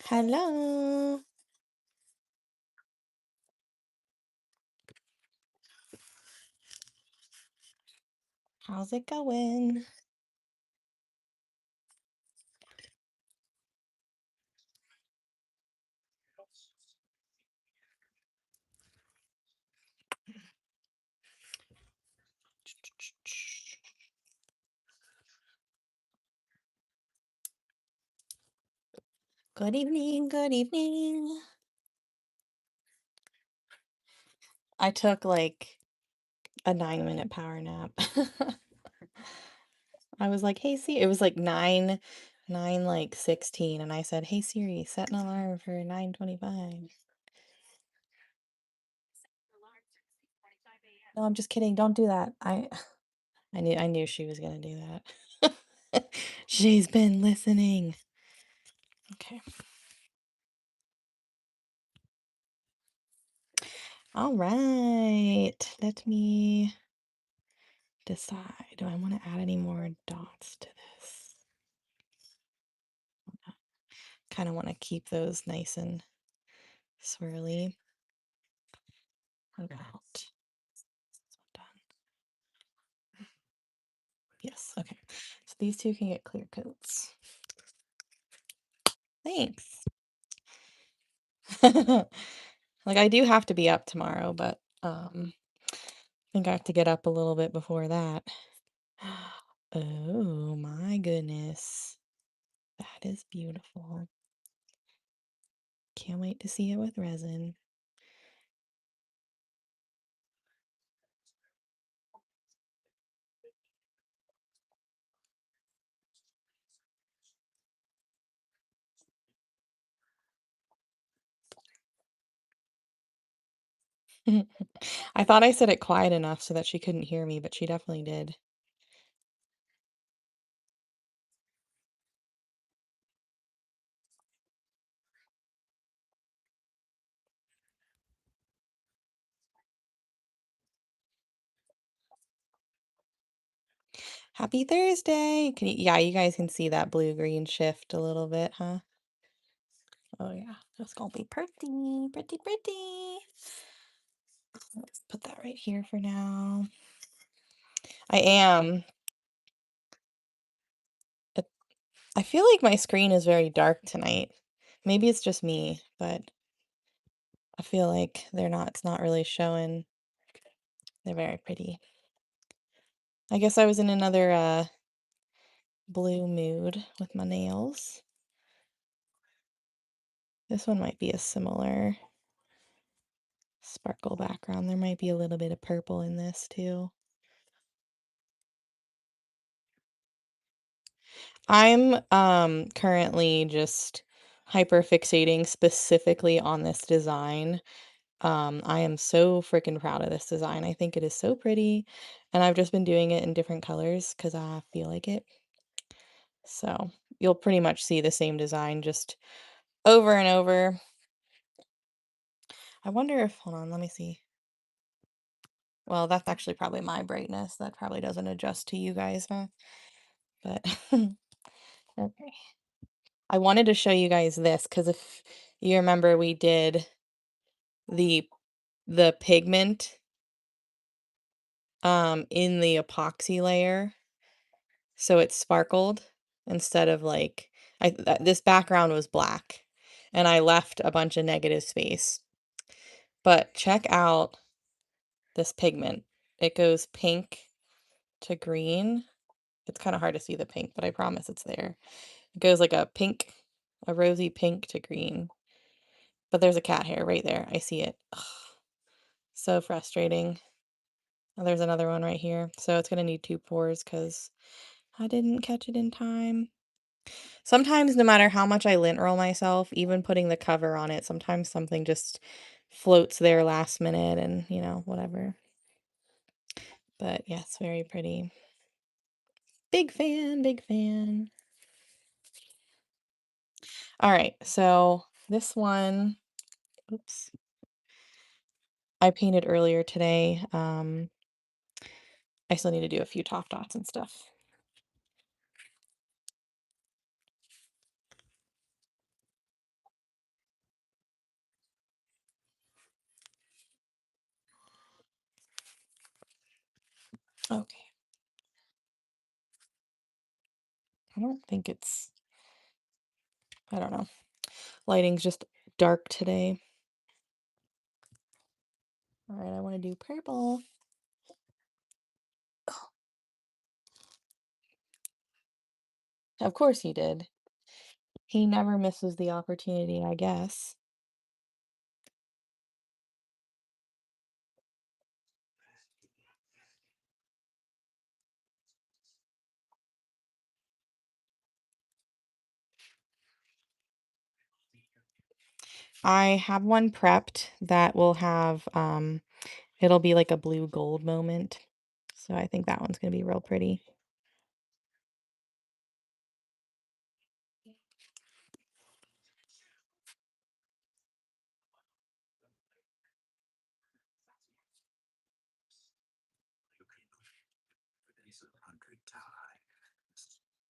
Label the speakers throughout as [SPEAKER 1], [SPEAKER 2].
[SPEAKER 1] Hello. How's it going? Good evening, good evening. I took like a 9-minute power nap. I was like, hey, see, it was like 9 like 16, and I said, hey Siri, set an alarm for 9:25. No, I'm just kidding. Don't do that. I knew she was gonna do that. She's been listening. Okay. All right. Let me decide. Do I want to add any more dots to this? Kind of want to keep those nice and swirly. What about this one done? Yes, okay. So these two can get clear coats. Thanks. Like I do have to be up tomorrow, but I think I have to get up a little bit before that. Oh my goodness. That is beautiful. Can't wait to see it with resin. I thought I said it quiet enough so that she couldn't hear me, but she definitely did. Happy Thursday. Yeah, you guys can see that blue-green shift a little bit, huh? Oh yeah, that's gonna be pretty, pretty, pretty. Let's put that right here for now. I am. I feel like my screen is very dark tonight. Maybe it's just me, but I feel like it's not really showing. They're very pretty. I guess I was in another blue mood with my nails. This one might be a similar sparkle background. There might be a little bit of purple in this too. I'm currently just hyper fixating specifically on this design. I am so freaking proud of this design. I think it is so pretty, and I've just been doing it in different colors because I feel like it. So you'll pretty much see the same design just over and over. I wonder if, hold on, let me see. Well, that's actually probably my brightness. That probably doesn't adjust to you guys, huh? But okay. I wanted to show you guys this because if you remember, we did the pigment in the epoxy layer, so it sparkled instead of like this background was black, and I left a bunch of negative space. But check out this pigment. It goes pink to green. It's kind of hard to see the pink, but I promise it's there. It goes like a rosy pink to green. But there's a cat hair right there. I see it. Ugh, so frustrating. Oh, there's another one right here. So it's gonna need 2 pours because I didn't catch it in time. Sometimes no matter how much I lint roll myself, even putting the cover on it, sometimes something just floats there last minute and, whatever. But yes, very pretty. Big fan, big fan. All right, so this one, oops, I painted earlier today. I still need to do a few top dots and stuff. Okay. I don't think it's, I don't know. Lighting's just dark today. All right, I want to do purple. Of course he did. He never misses the opportunity, I guess. I have one prepped that will have, it'll be like a blue gold moment. So I think that one's gonna be real pretty.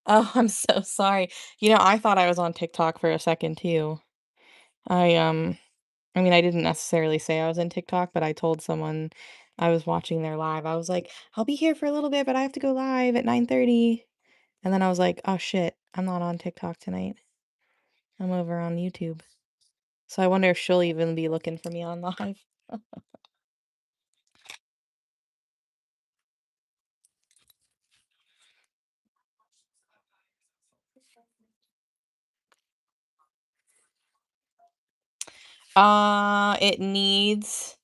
[SPEAKER 1] Oh, I'm so sorry. I thought I was on TikTok for a second too. I, I mean, I didn't necessarily say I was in TikTok, but I told someone I was watching their live. I was like, "I'll be here for a little bit, but I have to go live at 9:30." And then I was like, "Oh shit, I'm not on TikTok tonight. I'm over on YouTube." So I wonder if she'll even be looking for me on live. It needs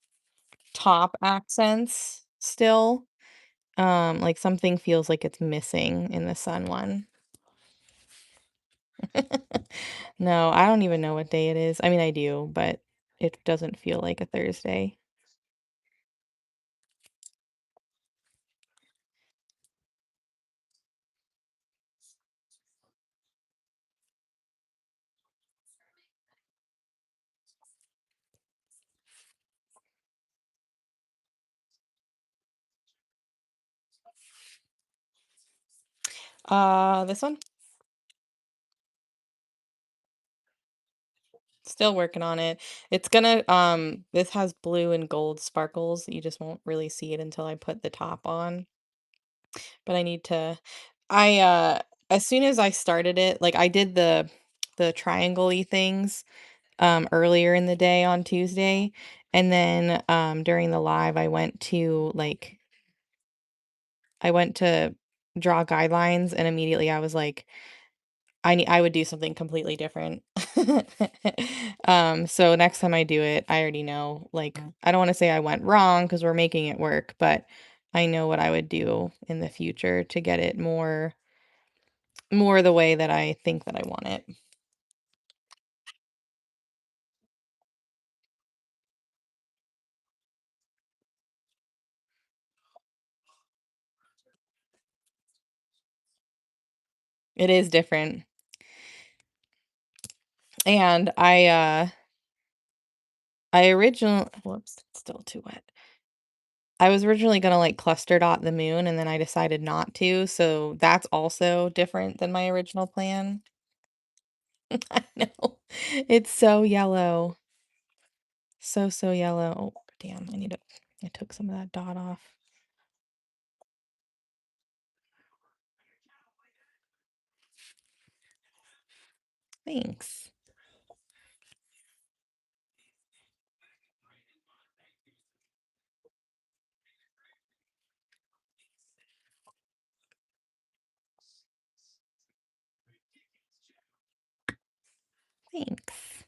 [SPEAKER 1] top accents still. Like something feels like it's missing in the sun one. No, I don't even know what day it is. I mean, I do, but it doesn't feel like a Thursday. This one? Still working on it. It's gonna, this has blue and gold sparkles. You just won't really see it until I put the top on. But I need to, I, as soon as I started it, like I did the triangle-y things earlier in the day on Tuesday. And then during the live I went to draw guidelines and immediately I was like, I would do something completely different. So next time I do it, I already know, like, I don't want to say I went wrong because we're making it work, but I know what I would do in the future to get it more the way that I think that I want it. It is different. And I originally, whoops, it's still too wet. I was originally gonna like cluster dot the moon and then I decided not to, so that's also different than my original plan. I know. It's so yellow. So, so yellow. Oh, damn, I took some of that dot off. Thanks. Thanks.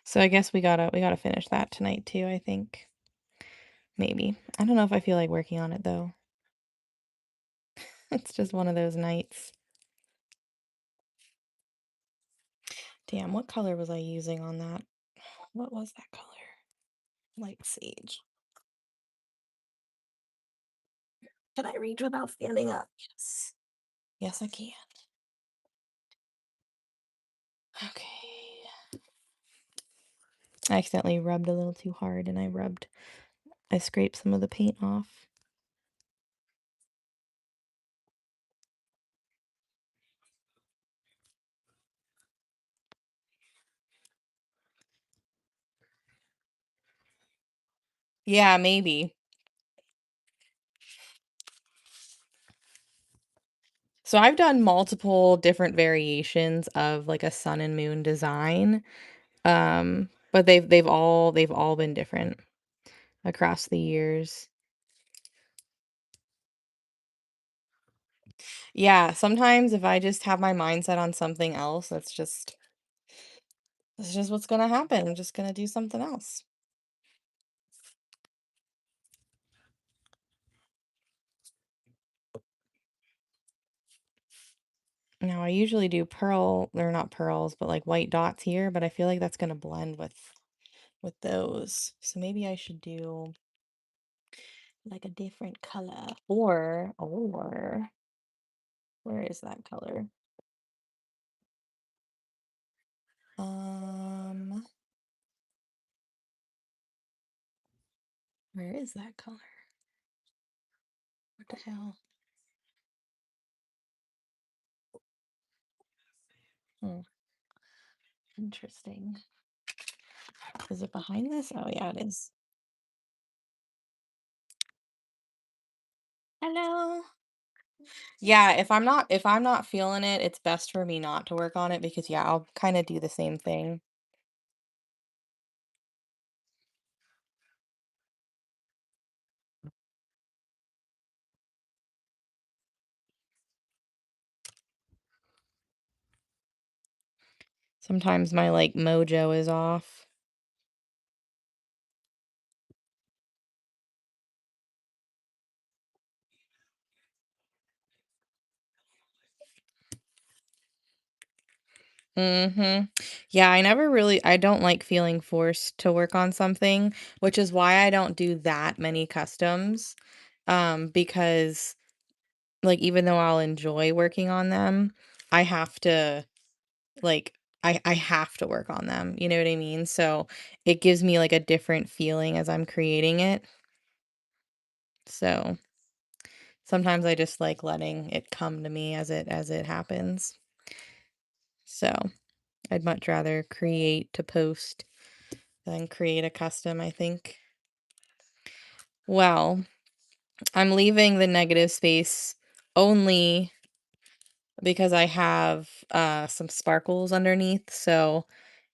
[SPEAKER 1] So I guess we gotta finish that tonight too, I think. Maybe. I don't know if I feel like working on it though. It's just one of those nights. Damn, what color was I using on that? What was that color? Light sage. Can I reach without standing up? Yes. Yes, I can. Okay. I accidentally rubbed a little too hard and I scraped some of the paint off. Yeah, maybe. So I've done multiple different variations of like a sun and moon design. But they've all been different across the years. Yeah, sometimes if I just have my mindset on something else, that's just what's gonna happen. I'm just gonna do something else. Now I usually do pearl, they're not pearls, but like white dots here, but I feel like that's gonna blend with those. So maybe I should do like a different color. Or where is that color? Um, where is that color? What the hell? Hmm, interesting. Is it behind this? Oh yeah, it is. Hello. Yeah, if I'm not feeling it, it's best for me not to work on it because yeah, I'll kind of do the same thing. Sometimes my like mojo is off. Mhm. Yeah, I don't like feeling forced to work on something, which is why I don't do that many customs. Because like even though I'll enjoy working on them, I have to like I have to work on them. You know what I mean? So it gives me like a different feeling as I'm creating it. So sometimes I just like letting it come to me as it happens. So I'd much rather create to post than create a custom, I think. Well, I'm leaving the negative space only because I have some sparkles underneath. So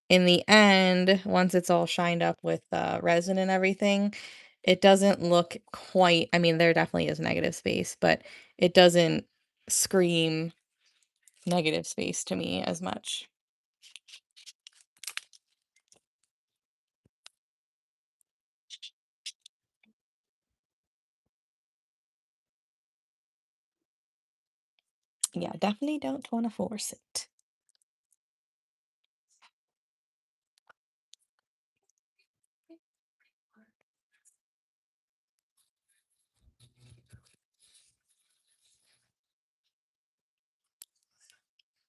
[SPEAKER 1] in the end, once it's all shined up with resin and everything, it doesn't look quite, I mean, there definitely is negative space, but it doesn't scream negative space to me as much. Yeah, definitely don't want to force it.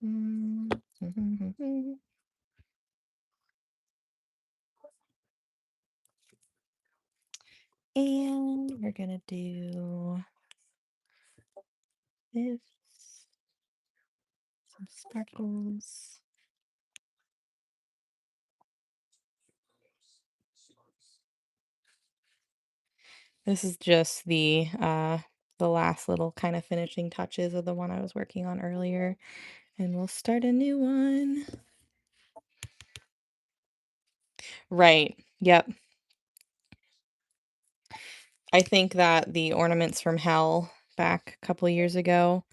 [SPEAKER 1] Mm. And we're gonna do this, some sparkles. This is just the last little kind of finishing touches of the one I was working on earlier, and we'll start a new one. Right. Yep. I think that the ornaments from hell back a couple years ago,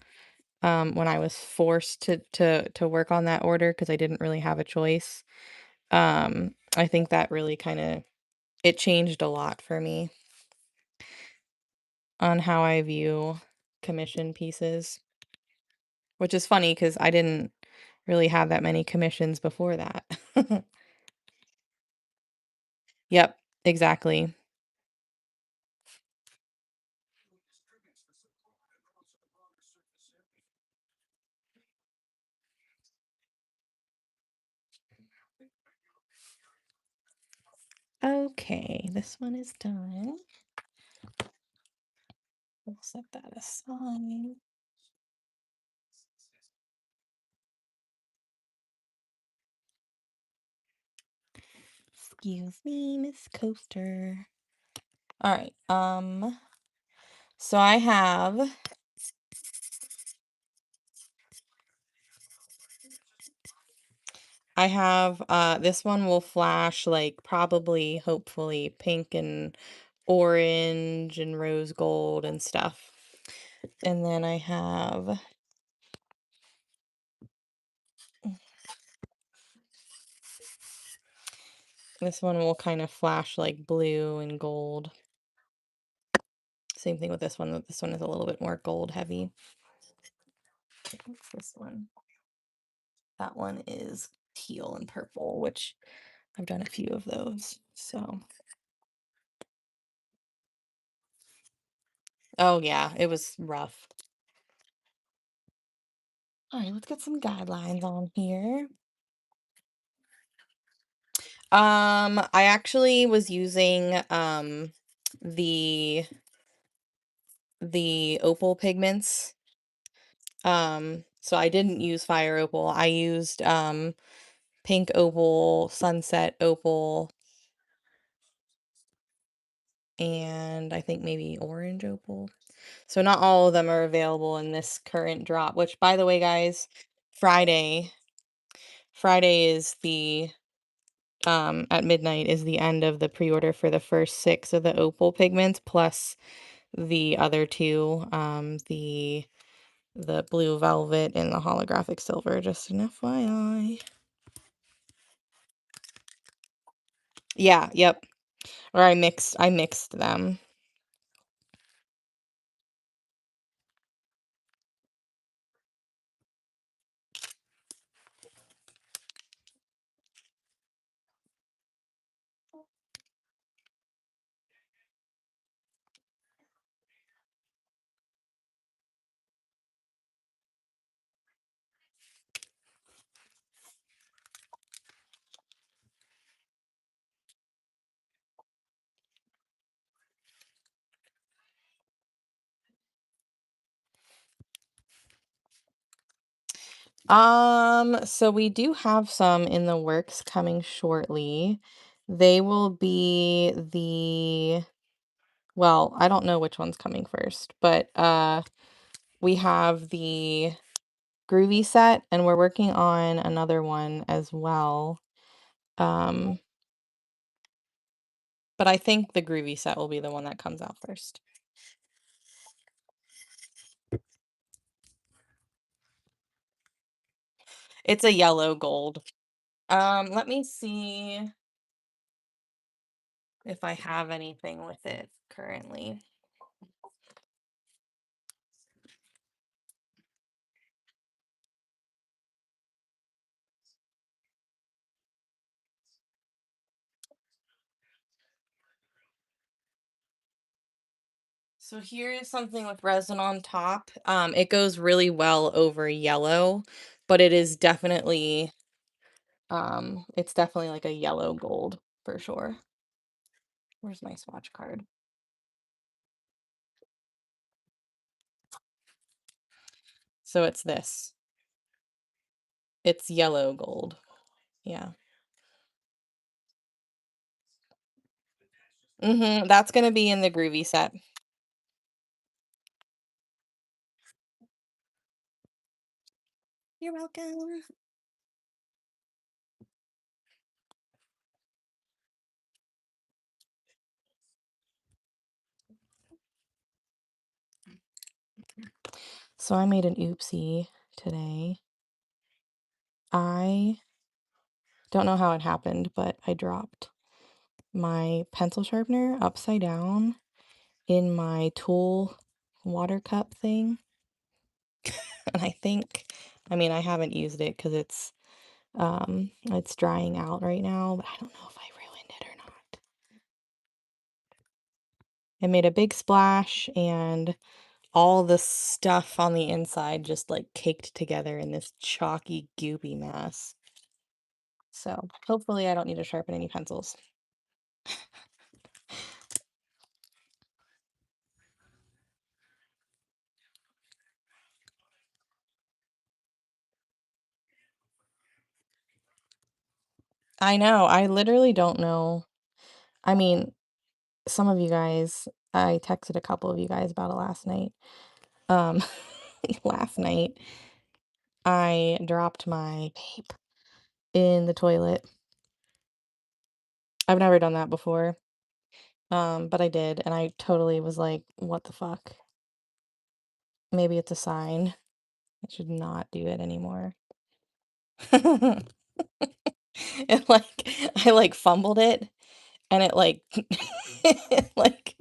[SPEAKER 1] when I was forced to work on that order because I didn't really have a choice, I think that really kind of it changed a lot for me. on how I view commission pieces, which is funny because I didn't really have that many commissions before that. Yep, exactly. Okay, this one is done. We'll set that aside. Excuse me, Miss Coaster. All right. So I have this one will flash like probably hopefully pink and orange and rose gold and stuff. And then I have this one will kind of flash like blue and gold. Same thing with this one, but this one is a little bit more gold heavy. What's this one? That one is teal and purple, which I've done a few of those. So, oh yeah, it was rough. All right, let's get some guidelines on here. I actually was using the opal pigments. So I didn't use fire opal. I used pink opal, sunset opal, and I think maybe orange opal. So not all of them are available in this current drop, which by the way, guys, Friday Friday is the at midnight is the end of the pre-order for the first 6 of the opal pigments plus the other 2, the blue velvet and the holographic silver, just an FYI. Yeah, yep. Or I mixed them. So we do have some in the works coming shortly. They will be well, I don't know which one's coming first, but we have the Groovy set and we're working on another one as well. Um, but I think the Groovy set will be the one that comes out first. It's a yellow gold. Let me see if I have anything with it currently. So here is something with resin on top. It goes really well over yellow, but it's definitely like a yellow gold for sure. Where's my swatch card? So it's this. It's yellow gold. Yeah. That's gonna be in the Groovy set. You're welcome. So I made an oopsie today. I don't know how it happened, but I dropped my pencil sharpener upside down in my tool water cup thing. And I think, I mean, I haven't used it because it's drying out right now, but I don't know if I ruined it or not. It made a big splash and all the stuff on the inside just like caked together in this chalky, goopy mess. So hopefully I don't need to sharpen any pencils. I know, I literally don't know. I mean, some of you guys, I texted a couple of you guys about it last night. Um, last night I dropped my vape in the toilet. I've never done that before. But I did, and I totally was like, "What the fuck?" Maybe it's a sign. I should not do it anymore. And, like, I, like, fumbled it, and it, like it, like,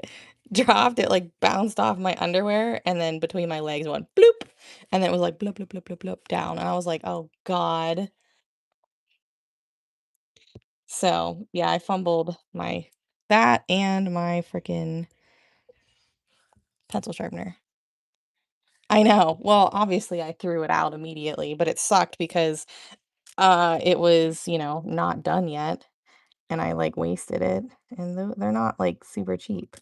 [SPEAKER 1] dropped, it, like, bounced off my underwear, and then between my legs went bloop, and then it was like bloop, bloop, bloop, bloop, bloop down, and I was like, "Oh god." So, yeah, I fumbled my that and my freaking pencil sharpener. I know. Well, obviously, I threw it out immediately, but it sucked because, it was, not done yet, and I, like, wasted it, and they're not, like, super cheap.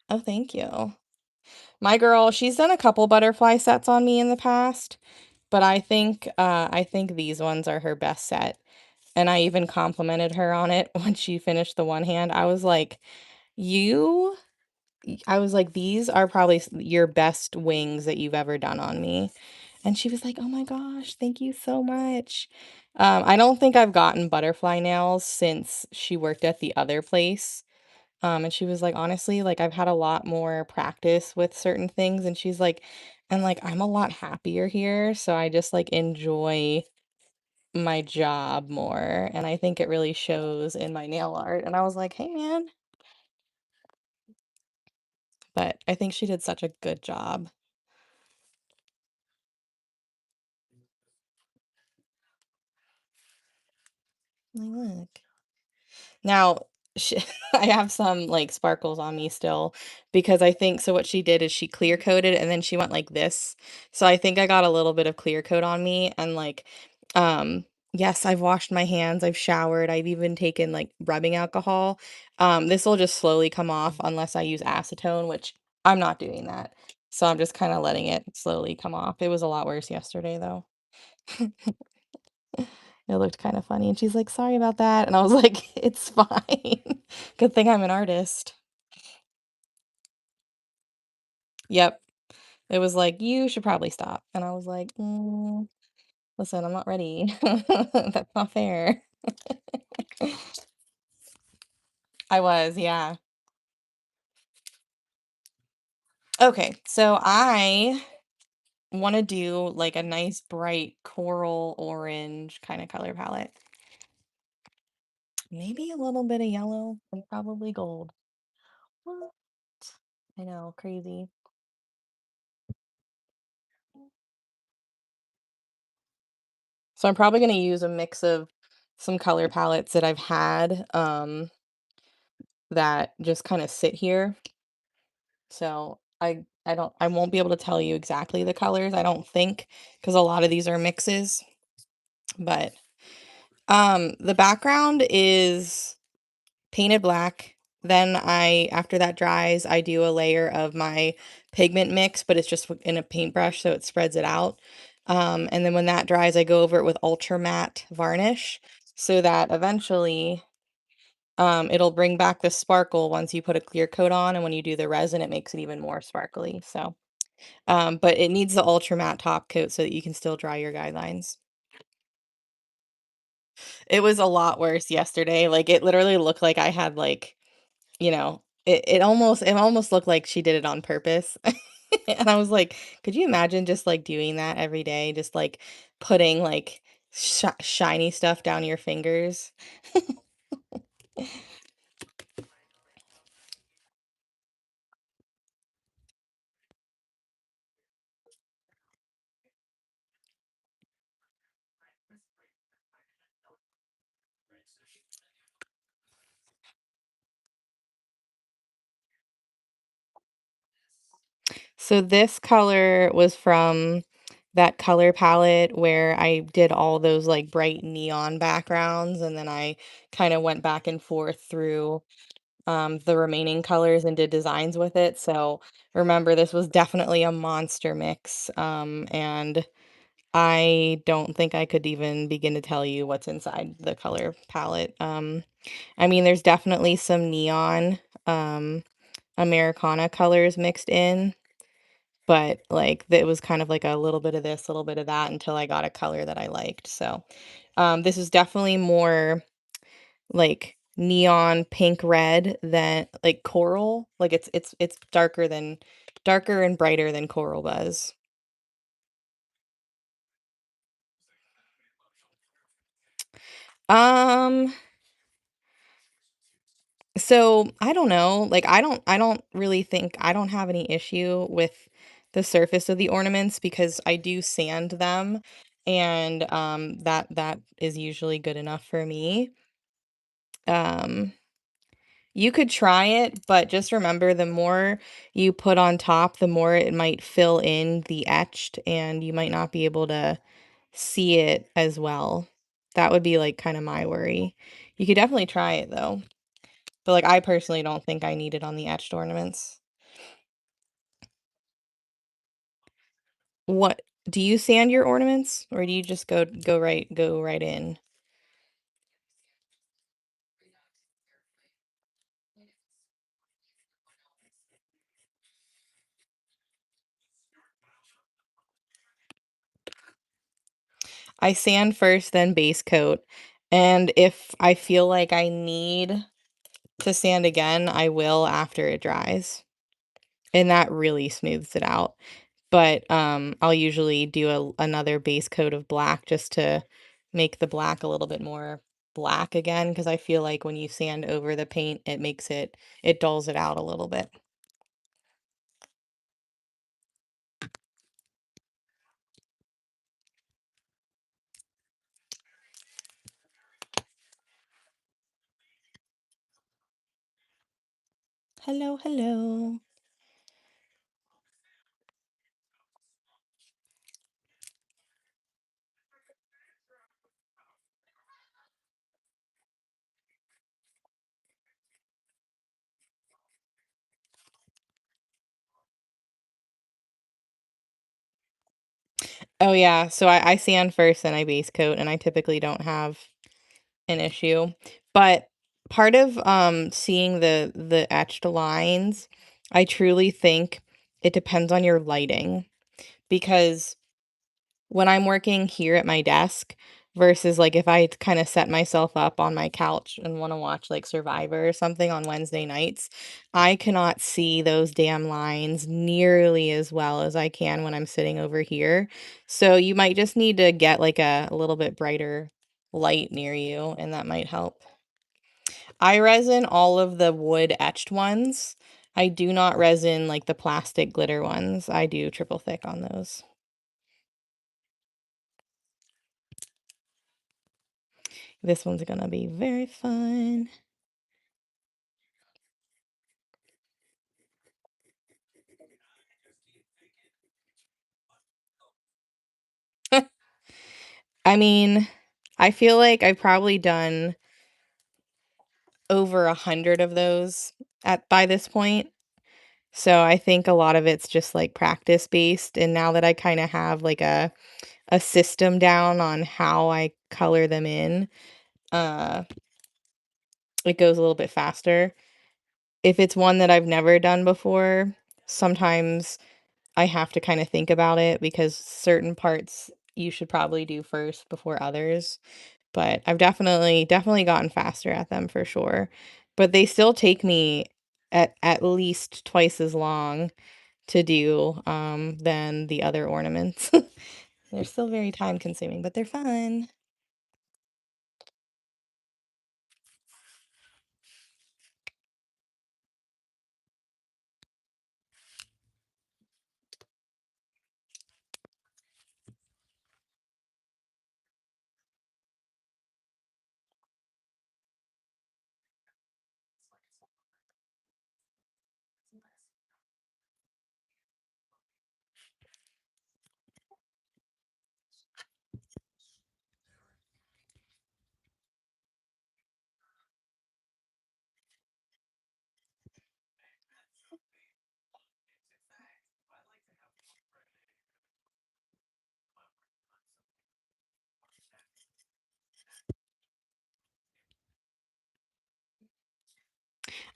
[SPEAKER 1] Oh, thank you. My girl, she's done a couple butterfly sets on me in the past, but I think these ones are her best set, and I even complimented her on it when she finished the one hand. "You" I was like, "These are probably your best wings that you've ever done on me." And she was like, "Oh my gosh, thank you so much." I don't think I've gotten butterfly nails since she worked at the other place. And she was like, "Honestly, like, I've had a lot more practice with certain things." And she's like, "And, like, I'm a lot happier here, so I just, like, enjoy my job more, and I think it really shows in my nail art." And I was like, "Hey, man." But I think she did such a good job. Like, look. Now, sh I have some, like, sparkles on me still because I think so what she did is she clear coated and then she went like this. So I think I got a little bit of clear coat on me and, like, yes, I've washed my hands, I've showered, I've even taken, like, rubbing alcohol. This will just slowly come off unless I use acetone, which I'm not doing that. So I'm just kinda letting it slowly come off. It was a lot worse yesterday, though. It looked kinda funny, and she's like, "Sorry about that," and I was like, "It's fine. Good thing I'm an artist." Yep. It was like, "You should probably stop," and I was like, listen, I'm not ready. That's not fair." I was, yeah. Okay, so I wanna do, like, a nice bright coral orange kinda color palette. Maybe a little bit of yellow and probably gold. What? I know, crazy. So I'm probably gonna use a mix of some color palettes that I've had, that just kinda sit here. So I won't be able to tell you exactly the colors, I don't think, because a lot of these are mixes, but, the background is painted black. Then after that dries, I do a layer of my pigment mix, but it's just in a paintbrush, so it spreads it out. And then when that dries, I go over it with ultra matte varnish so that eventually it'll bring back the sparkle once you put a clear coat on, and when you do the resin, it makes it even more sparkly. So, but it needs the ultra matte top coat so that you can still dry your guidelines. It was a lot worse yesterday. Like it literally looked like I had like it almost looked like she did it on purpose. And I was like, "Could you imagine just, like, doing that every day? Just, like, putting, like, shiny stuff down your fingers?" So this color was from that color palette where I did all those like bright neon backgrounds, and then I kind of went back and forth through the remaining colors and did designs with it. So remember, this was definitely a monster mix. And I don't think I could even begin to tell you what's inside the color palette. I mean, there's definitely some neon Americana colors mixed in, but like it was kind of like a little bit of this, a little bit of that until I got a color that I liked. So this is definitely more like neon pink red than like coral. Like it's darker and brighter than coral was. Um, so I don't know. Like I don't really think I don't have any issue with the surface of the ornaments because I do sand them, and that is usually good enough for me. Um You could try it, but just remember the more you put on top, the more it might fill in the etched, and you might not be able to see it as well. That would be like kind of my worry. You could definitely try it though. But like I personally don't think I need it on the etched ornaments. What do you sand your ornaments or do you just go right in? I sand first, then base coat. And if I feel like I need to sand again, I will after it dries. And that really smooths it out. But, I'll usually do another base coat of black just to make the black a little bit more black again, because I feel like when you sand over the paint, it dulls it out a little bit. Hello, hello. Oh, yeah, so I sand first, then I base coat, and I typically don't have an issue. But part of, seeing the etched lines, I truly think it depends on your lighting, because when I'm working here at my desk versus, like, if I kinda set myself up on my couch and wanna watch, like, Survivor or something on Wednesday nights, I cannot see those damn lines nearly as well as I can when I'm sitting over here. So you might just need to get, like, a little bit brighter light near you, and that might help. I resin all of the wood etched ones. I do not resin, like, the plastic glitter ones. I do triple thick on those. This one's gonna be very fun. I mean, I feel like I've probably done over 100 of those at by this point. So I think a lot of it's just like practice based. And now that I kind of have like a system down on how I color them in, uh, it goes a little bit faster. If it's one that I've never done before, sometimes I have to kind of think about it because certain parts you should probably do first before others. But I've definitely gotten faster at them for sure. But they still take me at least twice as long to do, than the other ornaments. They're still very time consuming, but they're fun.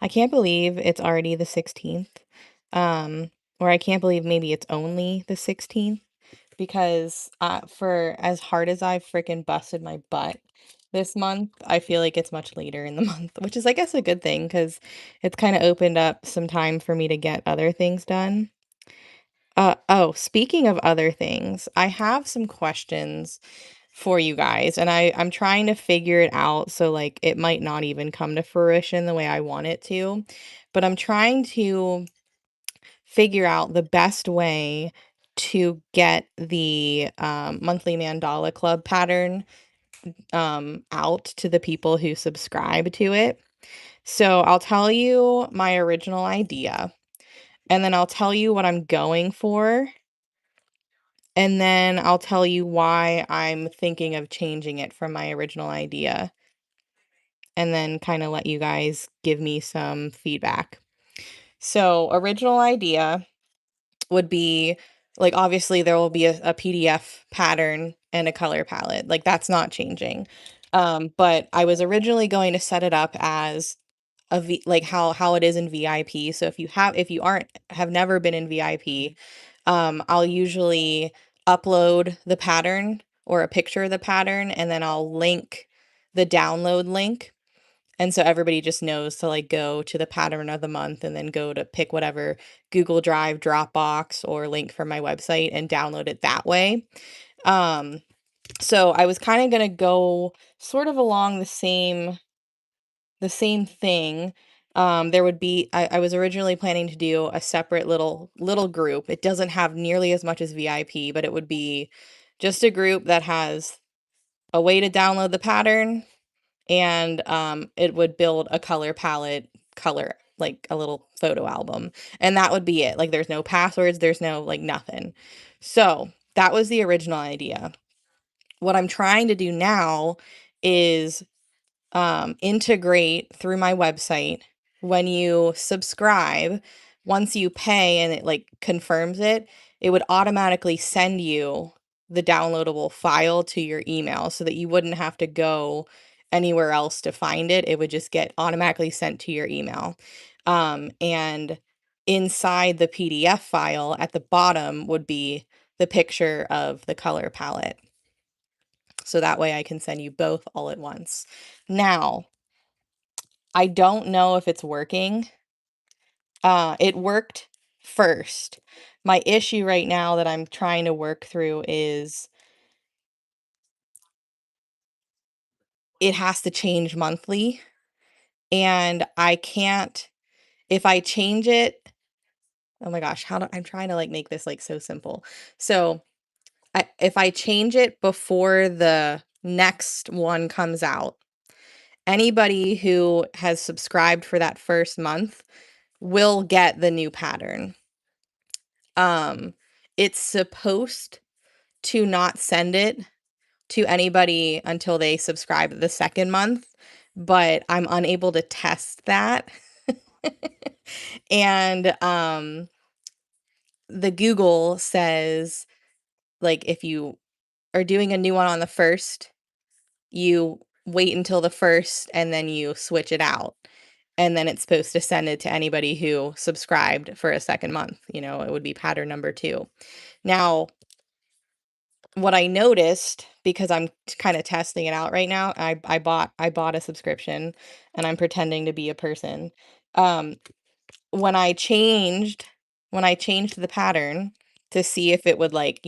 [SPEAKER 1] I can't believe it's already the 16th. Or I can't believe maybe it's only the 16th because for as hard as I've freaking busted my butt this month, I feel like it's much later in the month, which is, I guess, a good thing because it's kind of opened up some time for me to get other things done. Oh, speaking of other things, I have some questions for you guys, and I'm trying to figure it out so like it might not even come to fruition the way I want it to, but I'm trying to figure out the best way to get the monthly mandala club pattern out to the people who subscribe to it. So I'll tell you my original idea, and then I'll tell you what I'm going for, and then I'll tell you why I'm thinking of changing it from my original idea, and then kind of let you guys give me some feedback. So, original idea would be like, obviously, there will be a PDF pattern and a color palette. Like, that's not changing. But I was originally going to set it up as like how it is in VIP. So if you aren't have never been in VIP, I'll usually upload the pattern or a picture of the pattern, and then I'll link the download link. And so everybody just knows to like go to the pattern of the month and then go to pick whatever Google Drive, Dropbox, or link from my website and download it that way. Um, so I was kind of gonna go sort of along the same thing. There would be I was originally planning to do a separate little group. It doesn't have nearly as much as VIP, but it would be just a group that has a way to download the pattern, and it would build a color palette, color like a little photo album, and that would be it. Like there's no passwords, there's no like nothing. So that was the original idea. What I'm trying to do now is integrate through my website. When you subscribe, once you pay and it like confirms it, it would automatically send you the downloadable file to your email so that you wouldn't have to go anywhere else to find it. It would just get automatically sent to your email. And inside the PDF file at the bottom would be the picture of the color palette. So that way I can send you both all at once. Now, I don't know if it's working. It worked first. My issue right now that I'm trying to work through is it has to change monthly, and I can't if I change it. Oh my gosh, I'm trying to like make this like so simple. So, if I change it before the next one comes out, anybody who has subscribed for that first month will get the new pattern. Um, it's supposed to not send it to anybody until they subscribe the second month, but I'm unable to test that. And the Google says like if you are doing a new one on the first, you wait until the first and then you switch it out. And then it's supposed to send it to anybody who subscribed for a second month. It would be pattern number 2. Now, what I noticed, because I'm kind of testing it out right now, I bought a subscription and I'm pretending to be a person. Um, when I changed when I changed the pattern to see if it would like,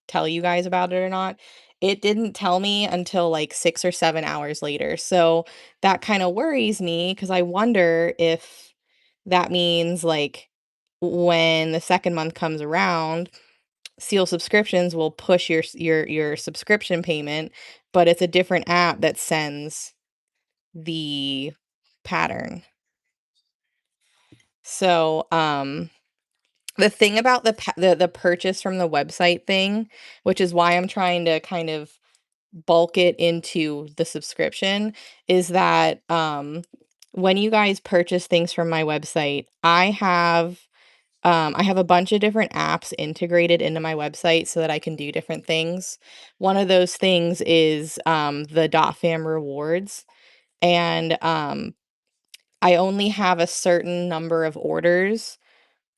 [SPEAKER 1] tell you guys about it or not, it didn't tell me until like 6 or 7 hours later. So that kind of worries me because I wonder if that means like when the second month comes around, Seal subscriptions will push your subscription payment, but it's a different app that sends the pattern. So, the thing about the purchase from the website thing, which is why I'm trying to kind of bulk it into the subscription, is that when you guys purchase things from my website, I have a bunch of different apps integrated into my website so that I can do different things. One of those things is the .fam rewards, and I only have a certain number of orders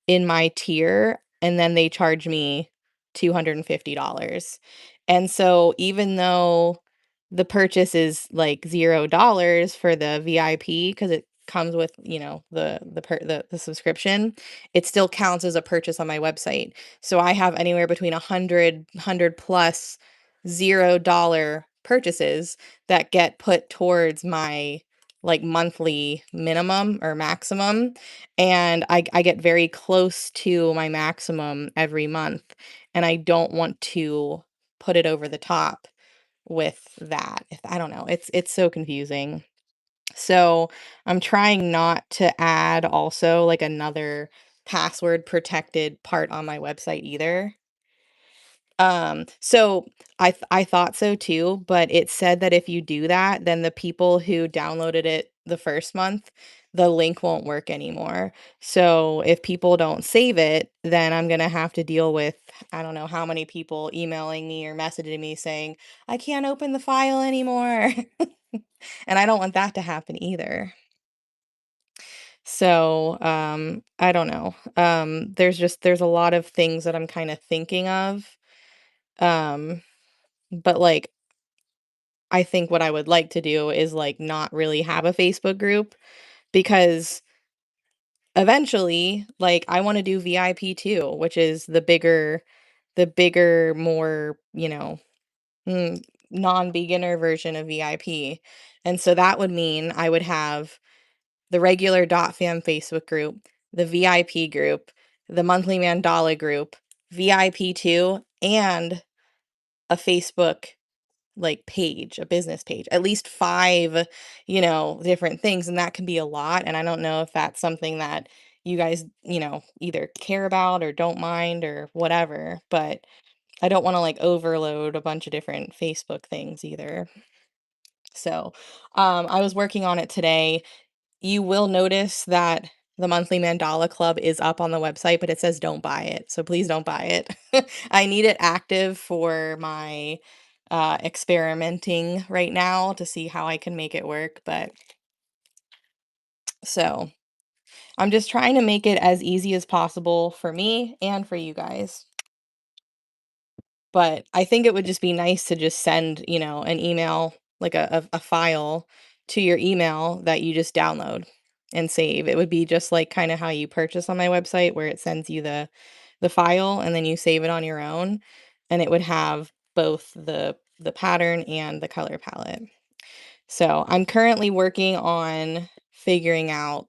[SPEAKER 1] in my tier, and then they charge me $250. And so even though the purchase is like $0 for the VIP because it comes with, the subscription, it still counts as a purchase on my website. So I have anywhere between 100 plus $0 purchases that get put towards my like monthly minimum or maximum, and I get very close to my maximum every month, and I don't want to put it over the top with that. If I don't know, it's so confusing. So, I'm trying not to add also like another password protected part on my website either. So I thought so too, but it said that if you do that, then the people who downloaded it the first month, the link won't work anymore. So if people don't save it, then I'm gonna have to deal with I don't know how many people emailing me or messaging me saying, I can't open the file anymore. And I don't want that to happen either. So, I don't know. There's a lot of things that I'm kind of thinking of. Um, but like I think what I would like to do is, like, not really have a Facebook group because eventually, like, I wanna do VIP too, which is the bigger, more, non-beginner version of VIP, and so that would mean I would have the regular Dot Fam Facebook group, the VIP group, the Monthly Mandala group, VIP 2, and a Facebook like page, a business page, at least 5, different things, and that can be a lot, and I don't know if that's something that you guys, either care about or don't mind or whatever, but I don't wanna, like, overload a bunch of different Facebook things either. So, I was working on it today. You will notice that the monthly mandala club is up on the website, but it says don't buy it. So please don't buy it. I need it active for my experimenting right now to see how I can make it work. But so I'm just trying to make it as easy as possible for me and for you guys. But I think it would just be nice to just send, an email, like a file to your email that you just download and save. It would be just like kind of how you purchase on my website where it sends you the file and then you save it on your own and it would have both the pattern and the color palette. So, I'm currently working on figuring out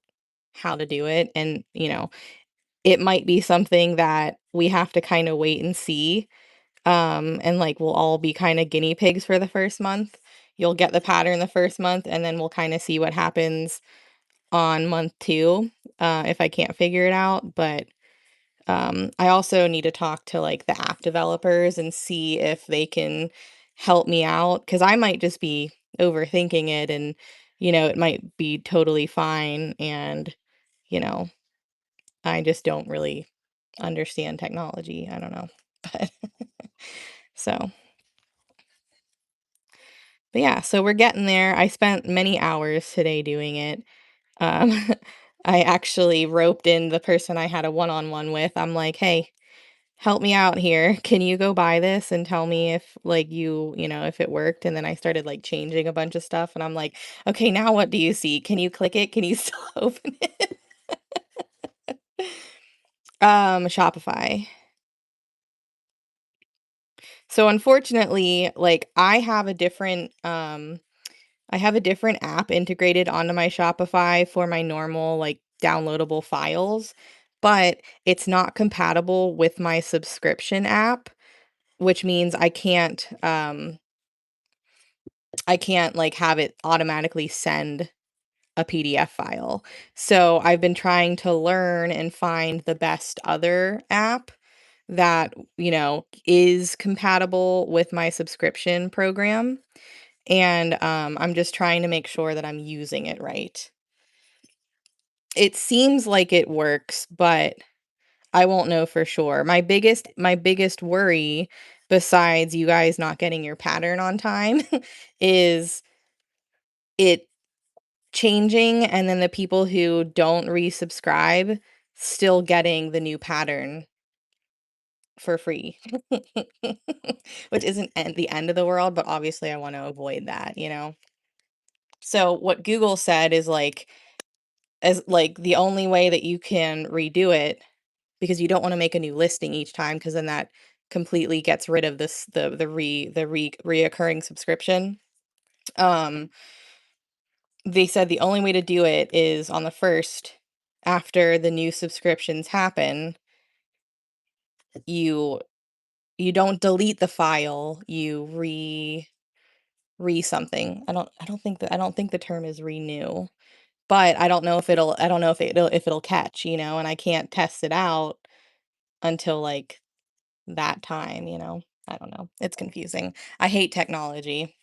[SPEAKER 1] how to do it and, it might be something that we have to kind of wait and see, and like we'll all be kind of guinea pigs for the first month. You'll get the pattern the first month, and then we'll kind of see what happens on month 2, if I can't figure it out. But I also need to talk to like the app developers and see if they can help me out because I might just be overthinking it, and it might be totally fine, and you know, I just don't really understand technology. I don't know, but so. But yeah, so we're getting there. I spent many hours today doing it. Um, I actually roped in the person I had a one-on-one with. I'm like, "Hey, help me out here. Can you go buy this and tell me if like if it worked?" And then I started like changing a bunch of stuff and I'm like, "Okay, now what do you see? Can you click it? Can you still open it?" Shopify. So unfortunately, like I have a different app integrated onto my Shopify for my normal, like, downloadable files, but it's not compatible with my subscription app, which means I can't, like, have it automatically send a PDF file. So, I've been trying to learn and find the best other app that, is compatible with my subscription program, and, I'm just trying to make sure that I'm using it right. It seems like it works, but I won't know for sure. My biggest worry, besides you guys not getting your pattern on time, is it changing, and then the people who don't resubscribe still getting the new pattern for free. Which isn't the end of the world, but obviously I want to avoid that, you know? So what Google said is like, as like the only way that you can redo it, because you don't want to make a new listing each time, because then that completely gets rid of this reoccurring subscription. Um, they said the only way to do it is on the first, after the new subscriptions happen, you you don't delete the file, you re something. I don't think the term is renew. But I don't know if it'll catch, you know, and I can't test it out until, like, that time, you know? I don't know. It's confusing. I hate technology.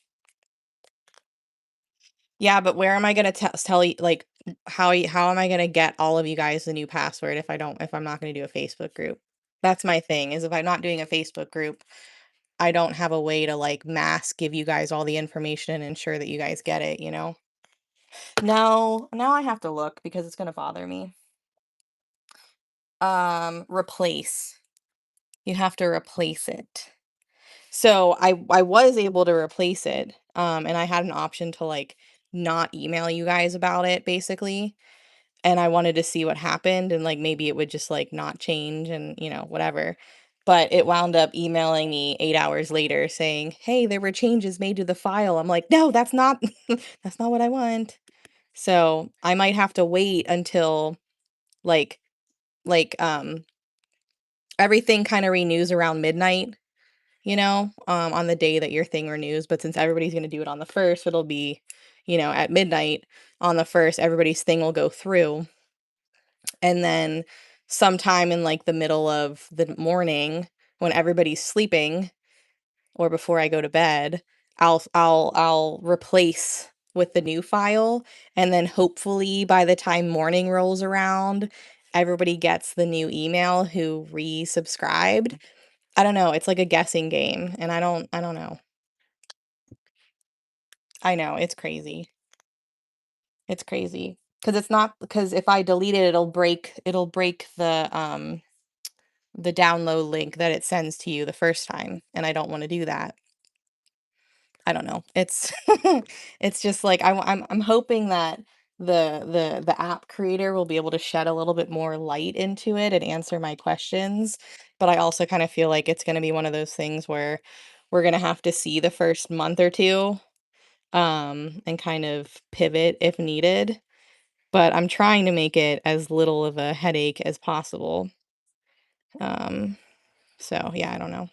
[SPEAKER 1] Yeah, but where am I gonna tell you, like, how am I gonna get all of you guys the new password if I'm not gonna do a Facebook group? That's my thing, is if I'm not doing a Facebook group, I don't have a way to, like, mass give you guys all the information and ensure that you guys get it, you know? No, now I have to look because it's gonna bother me. Replace. You have to replace it. So I was able to replace it, and I had an option to, like, not email you guys about it, basically, and I wanted to see what happened, and, like, maybe it would just, like, not change and, you know, whatever. But it wound up emailing me 8 hours later saying, "Hey, there were changes made to the file." I'm like, "No, that's not that's not what I want." So, I might have to wait until, like like, everything kinda renews around midnight, you know, on the day that your thing renews. But since everybody's gonna do it on the first, it'll be, you know, at midnight on the first, everybody's thing will go through. And then sometime in like the middle of the morning when everybody's sleeping or before I go to bed, I'll replace with the new file. And then hopefully by the time morning rolls around, everybody gets the new email who resubscribed. I don't know, it's like a guessing game, and I don't know. I know, it's crazy. It's crazy because it's not, because if I delete it, it'll break the download link that it sends to you the first time, and I don't wanna do that. I don't know. It's it's just like I'm hoping that the app creator will be able to shed a little bit more light into it and answer my questions, but I also kinda feel like it's gonna be one of those things where we're gonna have to see the first month or 2, and kind of pivot if needed, but I'm trying to make it as little of a headache as possible. Um, so yeah, I don't know.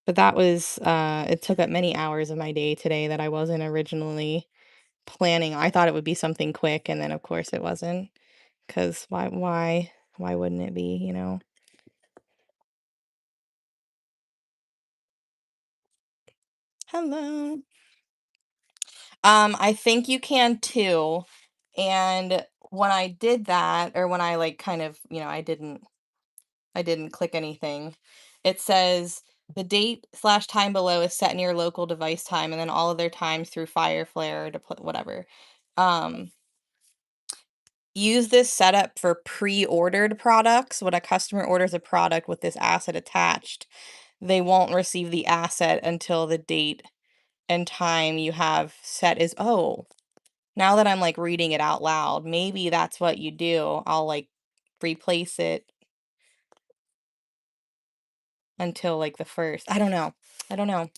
[SPEAKER 1] But that was it took up many hours of my day today that I wasn't originally planning. I thought it would be something quick, and then of course it wasn't. 'Cause why wouldn't it be, you know? Hello. I think you can too. And when I did that, or when I like kind of, you know, I didn't click anything. It says the date slash time below is set in your local device time, and then all of their times through Fireflare to put whatever. Um, Use this setup for pre-ordered products. When a customer orders a product with this asset attached, they won't receive the asset until the date and time you have set is, oh, now that I'm like reading it out loud, maybe that's what you do. I'll like replace it until, like, the first. I don't know. I don't know,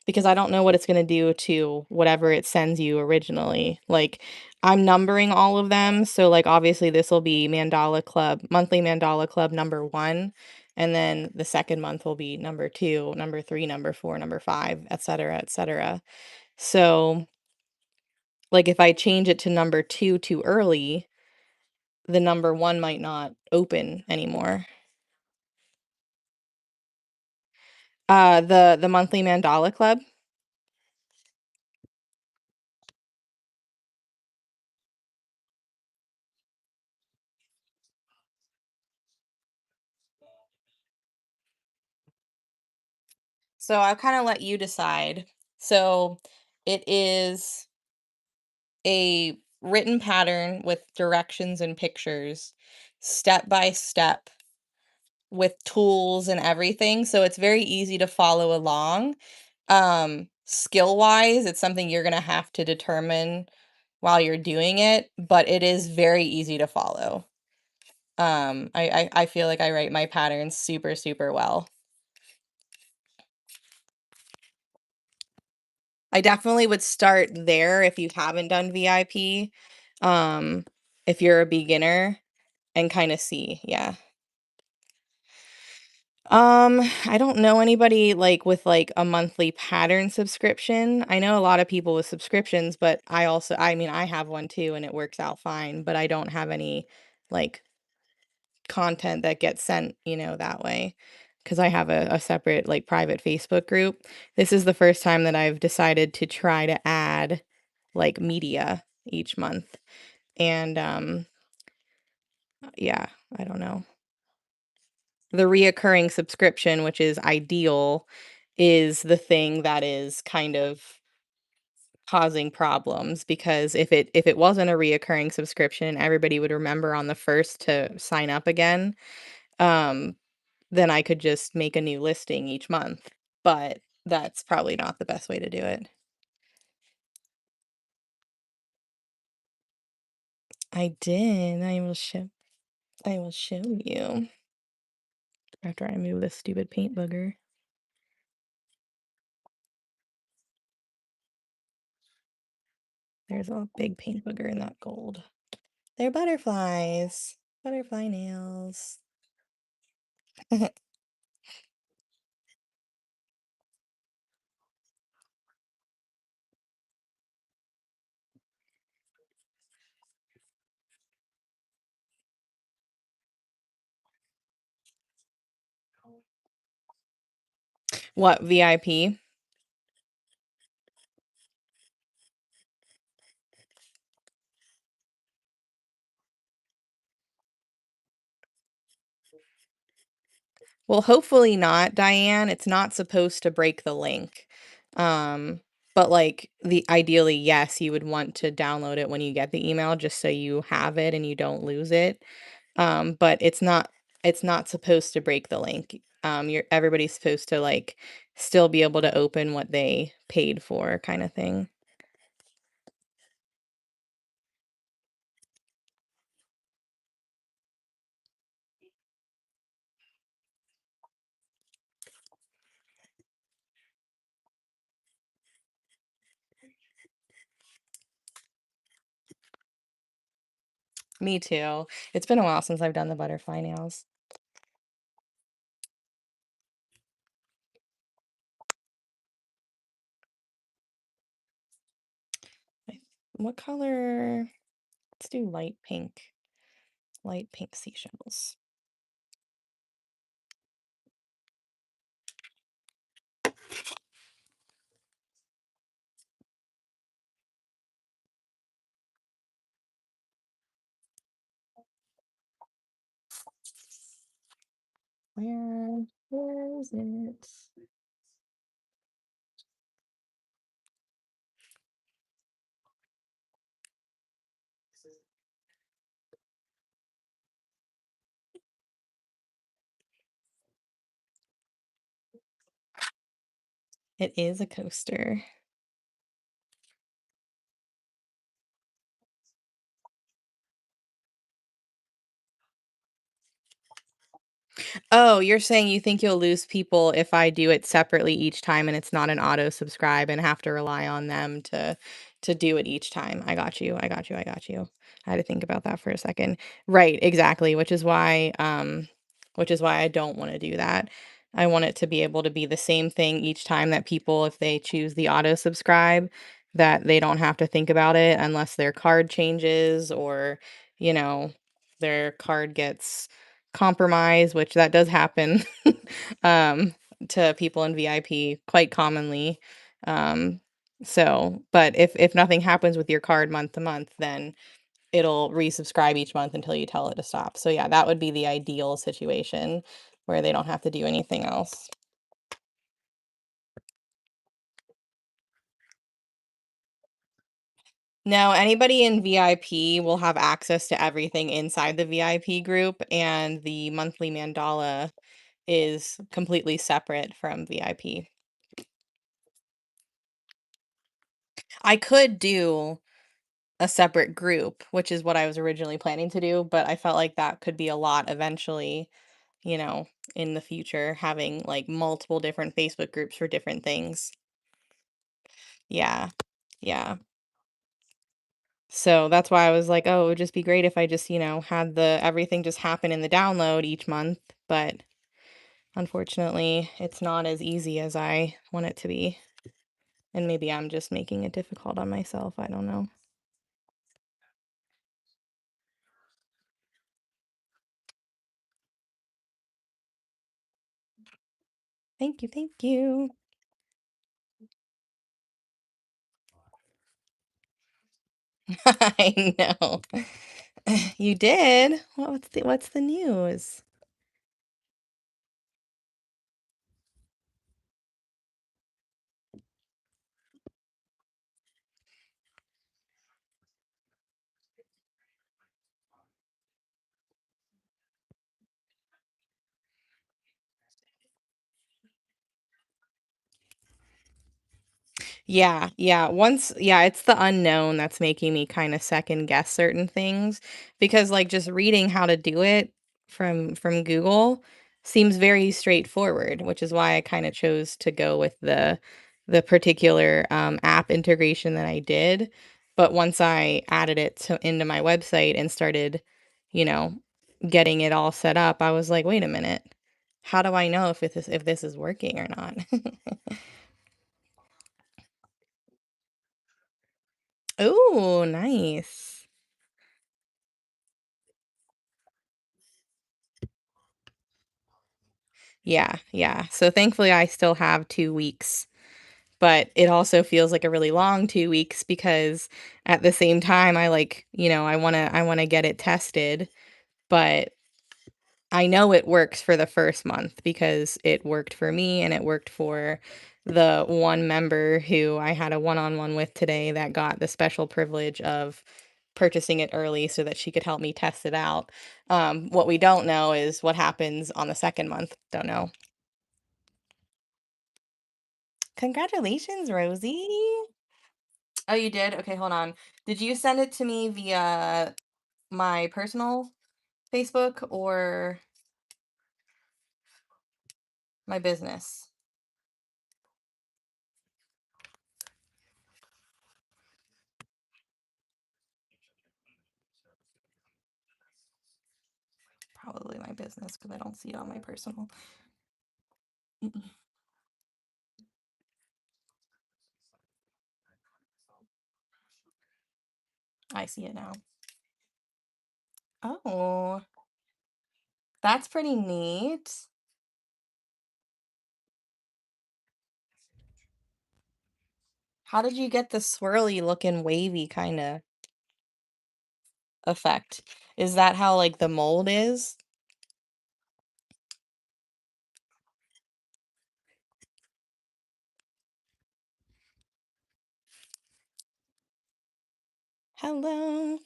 [SPEAKER 1] because I don't know what it's gonna do to whatever it sends you originally. Like, I'm numbering all of them, so, like, obviously, this'll be Mandala Club monthly Mandala Club number 1, and then the 2nd month will be number 2, number 3, number 4, number 5, etcetera, etcetera. So, like, if I change it to number 2 too early, the number 1 might not open anymore. The monthly Mandala Club. So I'll kinda let you decide. So it is a written pattern with directions and pictures, step by step, with tools and everything, so it's very easy to follow along. Skill-wise, it's something you're gonna have to determine while you're doing it, but it is very easy to follow. I feel like I write my patterns super, super well. I definitely would start there if you haven't done VIP, um, if you're a beginner and kinda see, yeah. I don't know anybody, like, with, like, a monthly pattern subscription. I know a lot of people with subscriptions, but I mean, I have one too, and it works out fine, but I don't have any, like, content that gets sent, that way, because I have a separate, like, private Facebook group. This is the first time that I've decided to try to add, like, media each month, and, yeah, I don't know. The reoccurring subscription, which is ideal, is the thing that is kind of causing problems because if it wasn't a reoccurring subscription, everybody would remember on the first to sign up again, um, then I could just make a new listing each month, but that's probably not the best way to do it. I did. I will show you after I move this stupid paint booger. There's a big paint booger in that gold. They're butterflies. Butterfly nails. What, VIP? Well, hopefully not, Diane. It's not supposed to break the link. Um, but like the ideally, yes, you would want to download it when you get the email just so you have it and you don't lose it. But it's not supposed to break the link. Everybody's supposed to like still be able to open what they paid for kind of thing. Me too. It's been a while since I've done the butterfly nails. What color? Let's do light pink. Light pink seashells. Where is it? It is a coaster. Oh, you're saying you think you'll lose people if I do it separately each time and it's not an auto subscribe and have to rely on them to do it each time. I got you. I got you. I got you. I had to think about that for a second. Right, exactly, which is why I don't want to do that. I want it to be able to be the same thing each time that people if they choose the auto subscribe that they don't have to think about it unless their card changes or, you know, their card gets compromise, which that does happen, um, to people in VIP quite commonly. Um, but if nothing happens with your card month to month, then it'll resubscribe each month until you tell it to stop. So yeah, that would be the ideal situation where they don't have to do anything else. No, anybody in VIP will have access to everything inside the VIP group, and the monthly mandala is completely separate from VIP. I could do a separate group, which is what I was originally planning to do, but I felt like that could be a lot eventually, you know, in the future, having like multiple different Facebook groups for different things. Yeah. Yeah. So that's why I was like, oh, it would just be great if I just, had the everything just happen in the download each month. But unfortunately, it's not as easy as I want it to be. And maybe I'm just making it difficult on myself. I don't know. Thank you. Thank you. I know. You did? What's the news? Yeah, it's the unknown that's making me kinda second guess certain things, because, like, just reading how to do it from Google seems very straightforward, which is why I kinda chose to go with the particular, app integration that I did, but once I added it into my website and started, you know, getting it all set up, I was like, "Wait a minute. How do I know if this is working or not?" Ooh, nice. Yeah, yeah. So thankfully I still have 2 weeks, but it also feels like a really long 2 weeks because at the same time I like, I wanna get it tested, but I know it works for the first month because it worked for me and it worked for the one member who I had a one-on-one with today that got the special privilege of purchasing it early so that she could help me test it out. What we don't know is what happens on the second month. Don't know. Congratulations, Rosie. Oh, you did? Okay, hold on. Did you send it to me via my personal Facebook or my business? Probably my business because I don't see it on my personal. Mm-mm. I see it now. Oh, that's pretty neat. How did you get the swirly looking wavy kind of effect? Is that how like the mold is? Hello.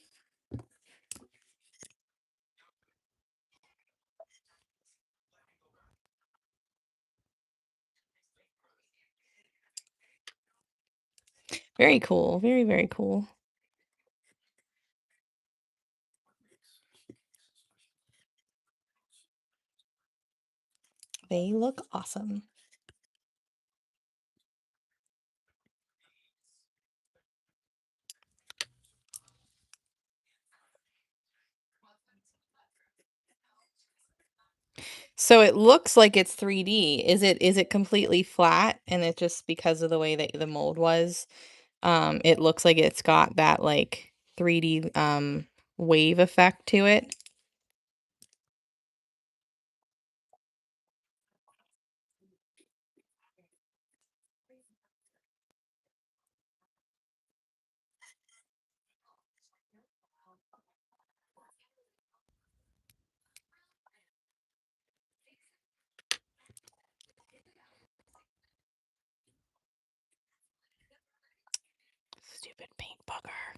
[SPEAKER 1] Very cool. Very, very cool. They look awesome. So it looks like it's 3D. Is it completely flat and it just because of the way that the mold was, it looks like it's got that like 3D wave effect to it. Stupid paint bugger.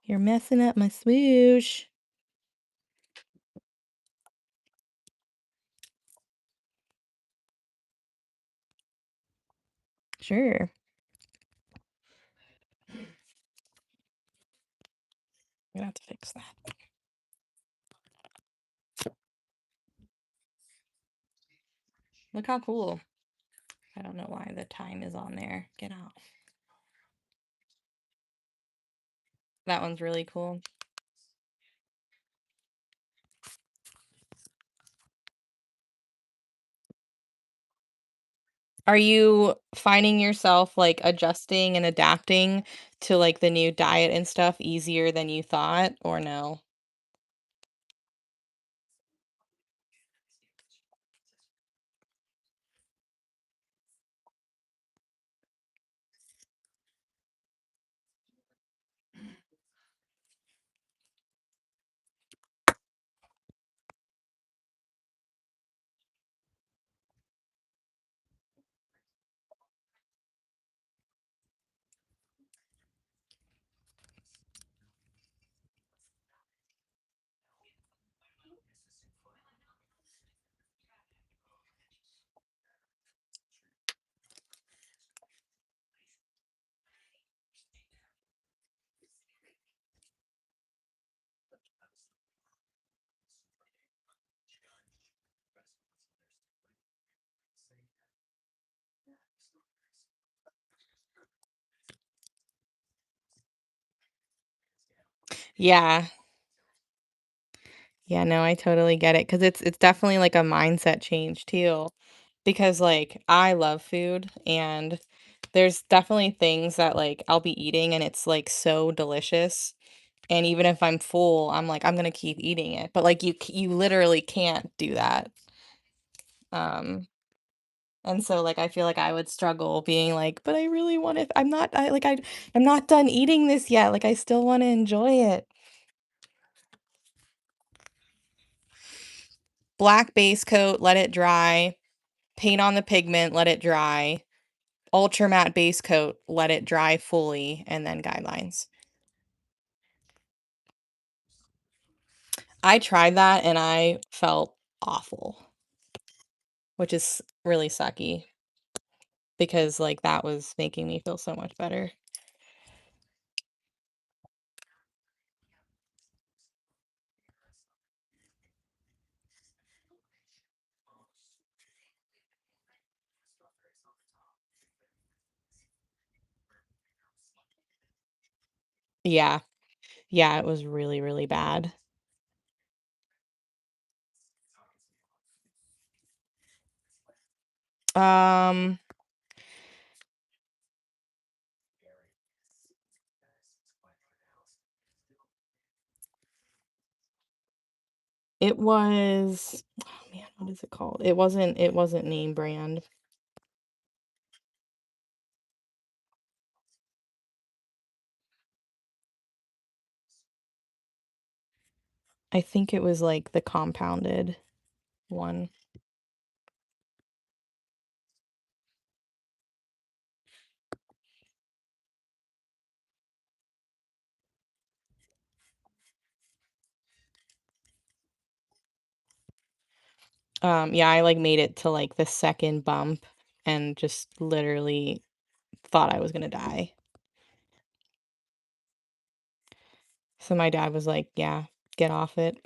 [SPEAKER 1] You're messing up my swoosh. Sure. I'm gonna have to fix that. Look how cool. I don't know why the time is on there. Get out. That one's really cool. Are you finding yourself like adjusting and adapting to like the new diet and stuff easier than you thought, or no? Yeah. Yeah, no, I totally get it because it's definitely like a mindset change too. Because like I love food and there's definitely things that like I'll be eating and it's like so delicious. And even if I'm full, I'm like I'm gonna keep eating it. But like you literally can't do that. Um and so like I feel like I would struggle being like, but I really want to I'm not done eating this yet. Like I still want to enjoy it. Black base coat, let it dry. Paint on the pigment, let it dry. Ultra matte base coat, let it dry fully, and then guidelines. I tried that and I felt awful, which is really sucky because like that was making me feel so much better. Yeah. Yeah, it was really, really bad. Um, it was oh man, what is it called? It wasn't name brand. I think it was like the compounded one. Yeah, I like made it to like the second bump and just literally thought I was gonna die. So my dad was like, "Yeah, get off it."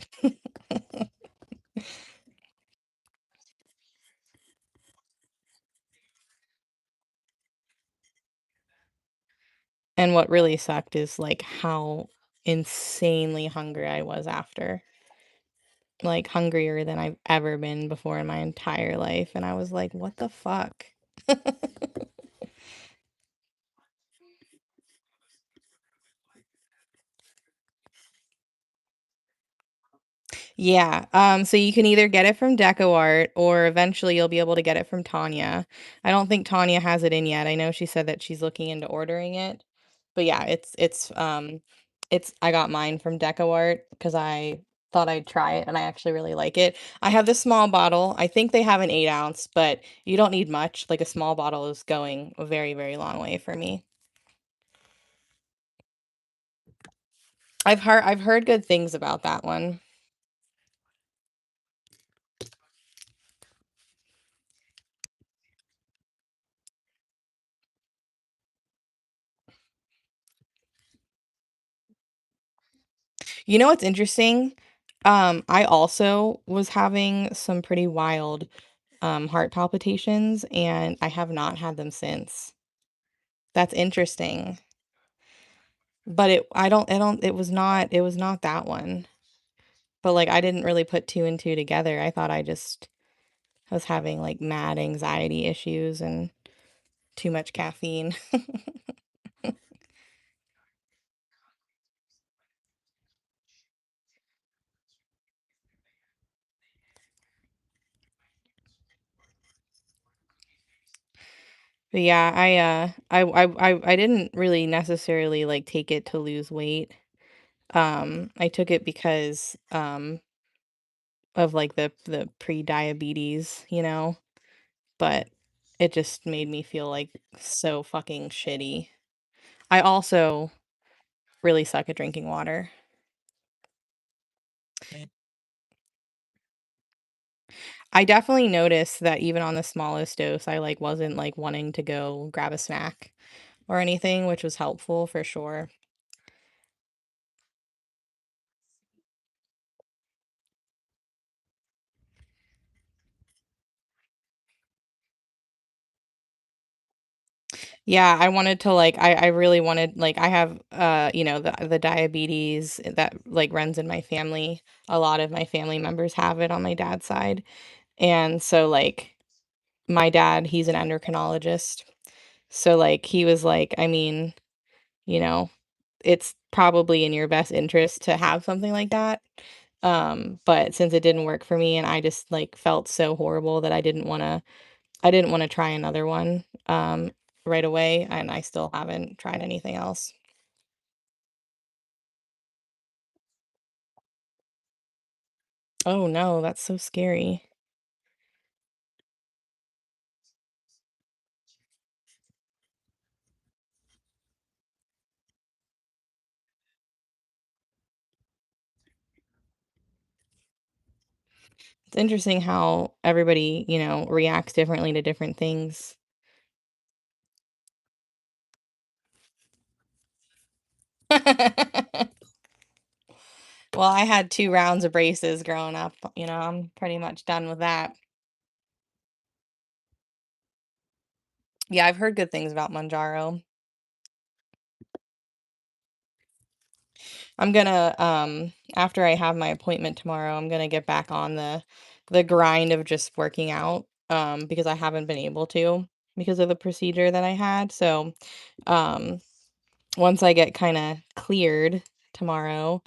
[SPEAKER 1] And what really sucked is like how insanely hungry I was after. Like hungrier than I've ever been before in my entire life. And I was like, what the fuck? Yeah, so you can either get it from Art or eventually you'll be able to get it from Tanya. I don't think Tanya has it in yet. I know she said that she's looking into ordering it. But yeah, it's I got mine from Art because I thought I'd try it and I actually really like it. I have the small bottle. I think they have an 8 ounce, but you don't need much. Like a small bottle is going a very, very long way for me. I've heard good things about that one. You know what's interesting? I also was having some pretty wild, heart palpitations, and I have not had them since. That's interesting. But it was not that one. But, like, I didn't really put 2 and 2 together. I thought I just was having, like, mad anxiety issues and too much caffeine. But yeah, I didn't really necessarily, like, take it to lose weight. I took it because, of, like, the pre-diabetes, but it just made me feel, like, so fucking shitty. I also really suck at drinking water. I definitely noticed that even on the smallest dose, I, like, wasn't, like, wanting to go grab a snack or anything, which was helpful for sure. Yeah, I wanted to, like I really wanted like, I have, the diabetes that, like, runs in my family. A lot of my family members have it on my dad's side, and so, like, my dad, he's an endocrinologist, so, like, he was like, "I mean, you know, it's probably in your best interest to have something like that." But since it didn't work for me and I just, like, felt so horrible that I didn't wanna try another one, right away, and I still haven't tried anything else. Oh, no, that's so scary. It's interesting how everybody, reacts differently to different things. Well, I had 2 rounds of braces growing up, I'm pretty much done with that. Yeah, I've heard good things about Manjaro. I'm gonna, after I have my appointment tomorrow, I'm gonna get back on the grind of just working out, because I haven't been able to because of the procedure that I had, so, um, once I get kinda cleared tomorrow,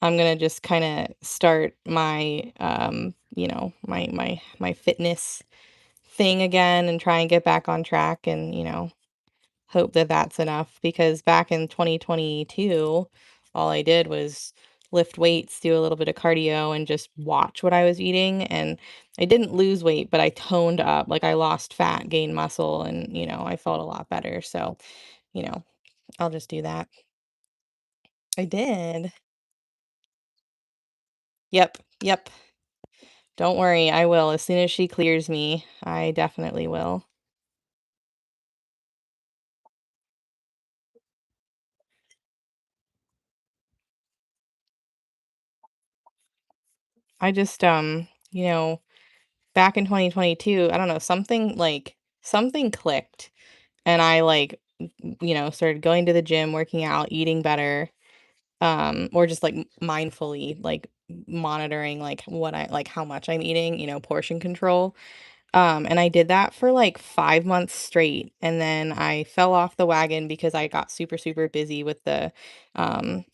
[SPEAKER 1] I'm gonna just kinda start my, my fitness thing again and try and get back on track and, hope that that's enough because back in 2022, all I did was lift weights, do a little bit of cardio, and just watch what I was eating, and I didn't lose weight, but I toned up, like, I lost fat, gained muscle, and, I felt a lot better, so, you know, I'll just do that. I did. Yep, yep. Don't worry, I will. As soon as she clears me, I definitely will. I just, back in 2022, I don't know, something clicked, and I, like, started going to the gym, working out, eating better, or just, like, mindfully, like, monitoring, like, how much I'm eating, portion control, and I did that for, like, 5 months straight, and then I fell off the wagon because I got super, super busy um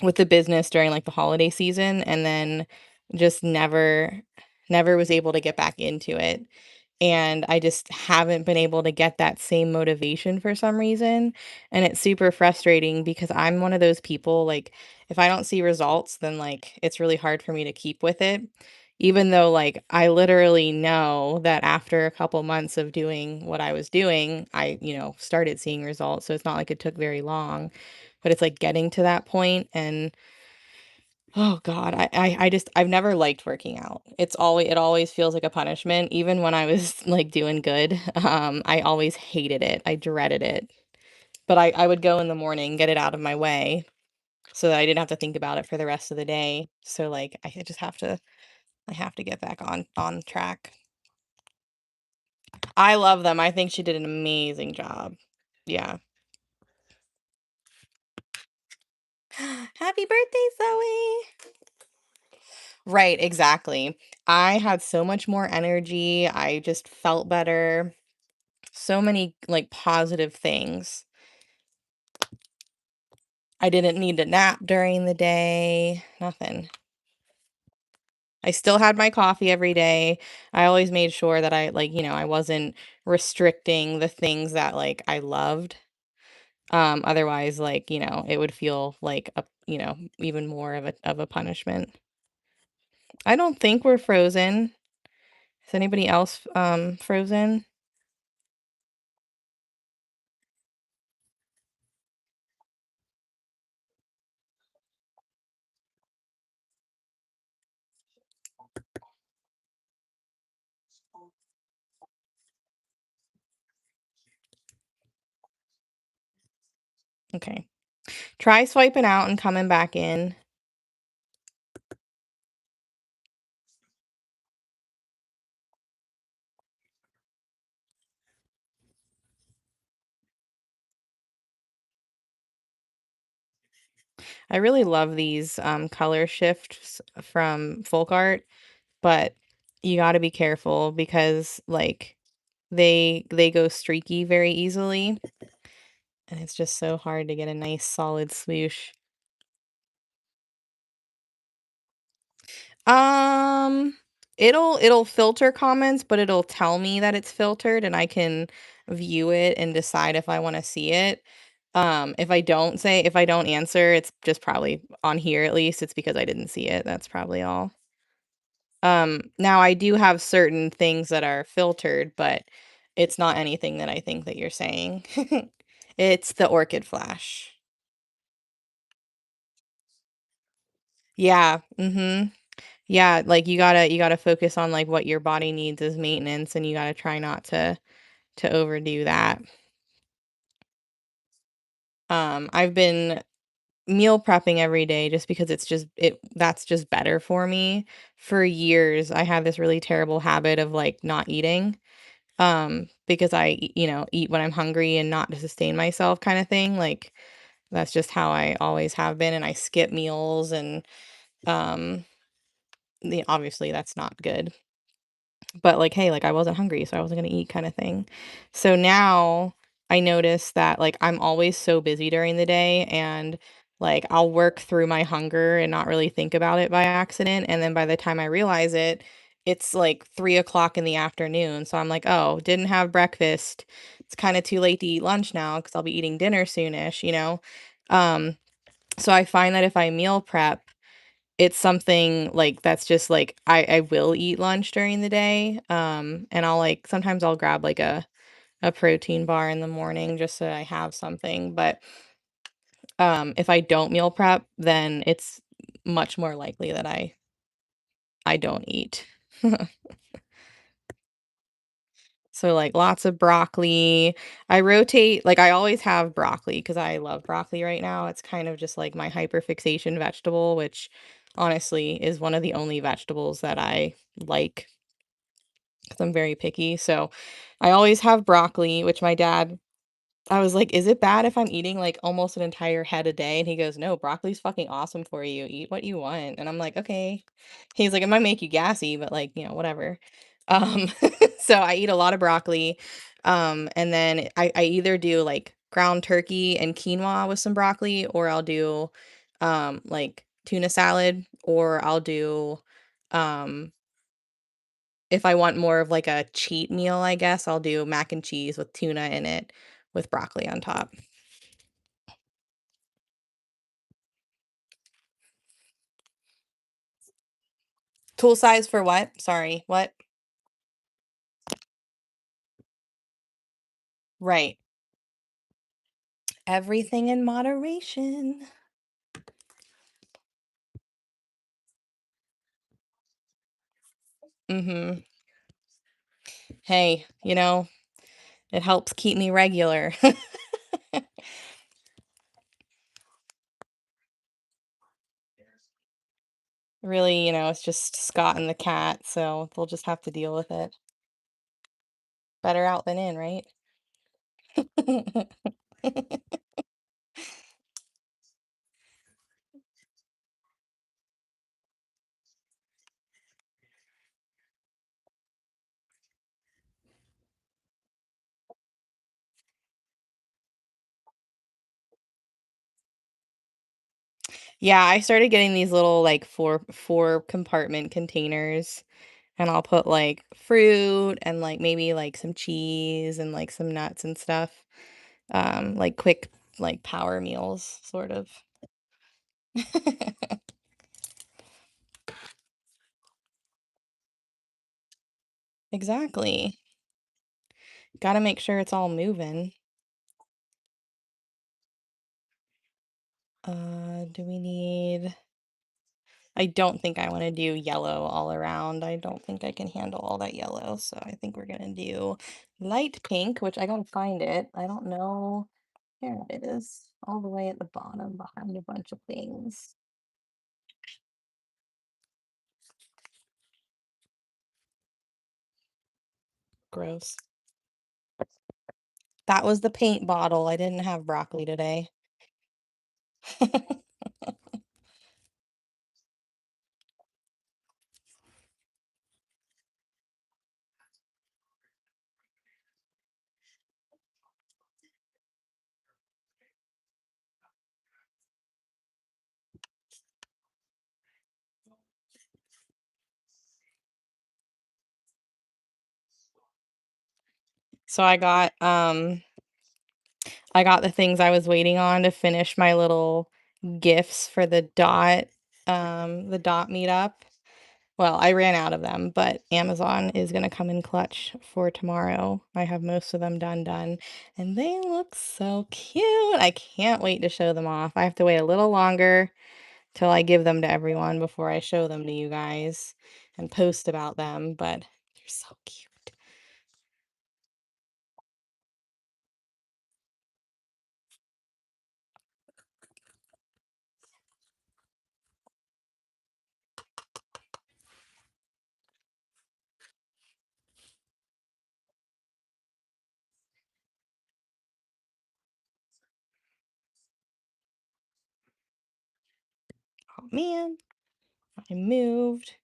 [SPEAKER 1] with the business during, like, the holiday season, and then just never was able to get back into it, and I just haven't been able to get that same motivation for some reason, and it's super frustrating because I'm one of those people, like, if I don't see results, then, like, it's really hard for me to keep with it, even though, like, I literally know that after a couple months of doing what I was doing, I, started seeing results, so it's not like it took very long, but it's, like, getting to that point, and oh god, I've never liked working out. It always feels like a punishment, even when I was, like, doing good, I always hated it, I dreaded it, but I would go in the morning, get it out of my way, so that I didn't have to think about it for the rest of the day, so, like, I have to get back on track. I love them, I think she did an amazing job. Yeah. Happy birthday, Zoe! Right, exactly. I had so much more energy, I just felt better. So many, like, positive things. I didn't need to nap during the day, nothing. I still had my coffee every day. I always made sure that I wasn't restricting the things that, like, I loved. Otherwise, it would feel like even more of a punishment. I don't think we're frozen. Is anybody else, frozen? Okay. Try swiping out and coming back in. I really love these, color shifts from folk art, but you gotta be careful because, like, they go streaky very easily, and it's just so hard to get a nice solid swoosh. Um, it'll filter comments, but it'll tell me that it's filtered, and I can view it and decide if I wanna see it. If I don't answer, it's just probably on here at least, it's because I didn't see it, that's probably all. Now I do have certain things that are filtered, but it's not anything that I think that you're saying. It's the orchid flash. Yeah, mhm. Yeah, like, you gotta focus on, like, what your body needs as maintenance, and you gotta try not to overdo that. I've been meal prepping every day just because that's just better for me. For years, I had this really terrible habit of, like, not eating. Because eat when I'm hungry and not to sustain myself kinda thing, like, that's just how I always have been, and I skip meals and, um, obviously, that's not good. But, like, hey, like, I wasn't hungry, so I wasn't gonna eat kinda thing. So now I notice that, like, I'm always so busy during the day and, like, I'll work through my hunger and not really think about it by accident, and then by the time I realize it, it's, like, 3 o'clock in the afternoon, so I'm like, "Oh, didn't have breakfast. It's kinda too late to eat lunch now because 'cause I'll be eating dinner soonish," you know? Um, so I find that if I meal prep it's something, like, that's just, like I will eat lunch during the day, and sometimes I'll grab, like, a protein bar in the morning just so I have something, but, if I don't meal prep, then it's much more likely that I don't eat. So, like, lots of broccoli. I always have broccoli because I love broccoli right now. It's kind of just, like, my hyperfixation vegetable, which honestly is one of the only vegetables that I like. 'Cause I'm very picky, so I always have broccoli, which my dad I was like, "Is it bad if I'm eating, like, almost an entire head a day?" And he goes, "No, broccoli's fucking awesome for you. Eat what you want." And I'm like, "Okay." He's like, "It might make you gassy, but, like, whatever." Um, so I eat a lot of broccoli, and then I either do, like, ground turkey and quinoa with some broccoli, or I'll do, like, tuna salad, or I'll do, um if I want more of, like, a cheat meal, I guess, I'll do mac and cheese with tuna in it with broccoli on top. Tool size for what? Sorry, what? Right. Everything in moderation. Mhm. Hey, it helps keep me regular. Really, it's just Scott and the cat, so they'll just have to deal with it. Better out than in, right? Yeah, I started getting these little, like, four compartment containers, and I'll put, like, fruit and, like, maybe, like, some cheese and, like, some nuts and stuff, like, quick, like, power meals, sort of. Exactly. Gotta make sure it's all moving. Do we need I don't think I wanna do yellow all around. I don't think I can handle all that yellow, so I think we're gonna do light pink, which I gotta find it. I don't know. There it is, all the way at the bottom behind a bunch of things. Gross. That was the paint bottle. I didn't have broccoli today. So I got the things I was waiting on to finish my little gifts for the dot meetup. Well, I ran out of them, but Amazon is gonna come in clutch for tomorrow. I have most of them done, and they look so cute. I can't wait to show them off. I have to wait a little longer till I give them to everyone before I show them to you guys and post about them, but they're so cute. Oh man, I moved.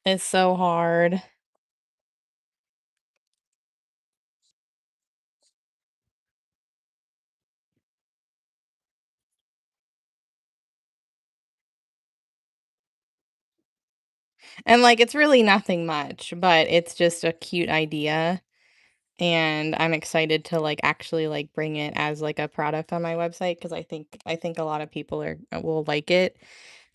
[SPEAKER 1] It's so hard. And like it's really nothing much, but it's just a cute idea. And I'm excited to like actually like bring it as like a product on my website because I think a lot of people will like it.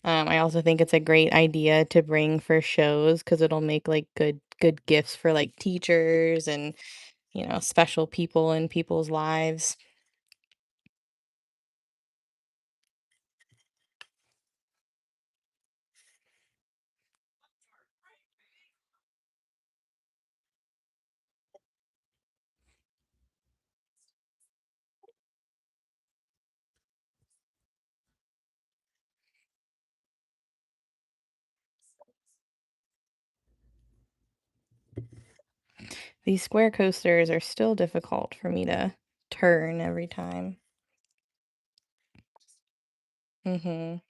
[SPEAKER 1] I also think it's a great idea to bring for shows because it'll make like good gifts for like teachers and special people in people's lives. These square coasters are still difficult for me to turn every time. Mhm.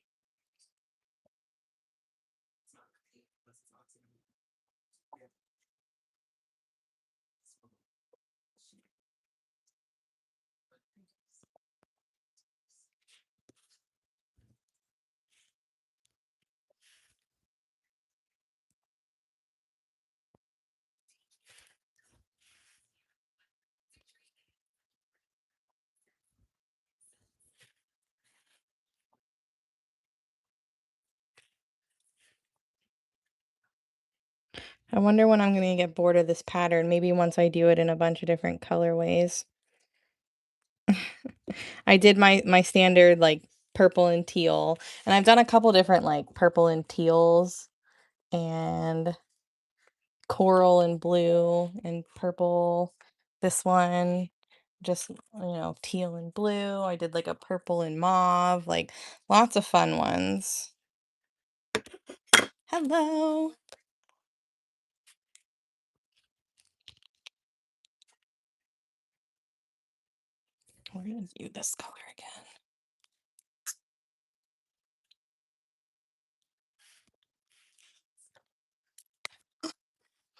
[SPEAKER 1] I wonder when I'm gonna get bored of this pattern, maybe once I do it in a bunch of different colorways. I did my standard, like, purple and teal, and I've done a couple different, like, purple and teals, and coral and blue and purple. This one, just, teal and blue. I did, like, a purple and mauve, like, lots of fun ones. Hello. We're gonna do this color again.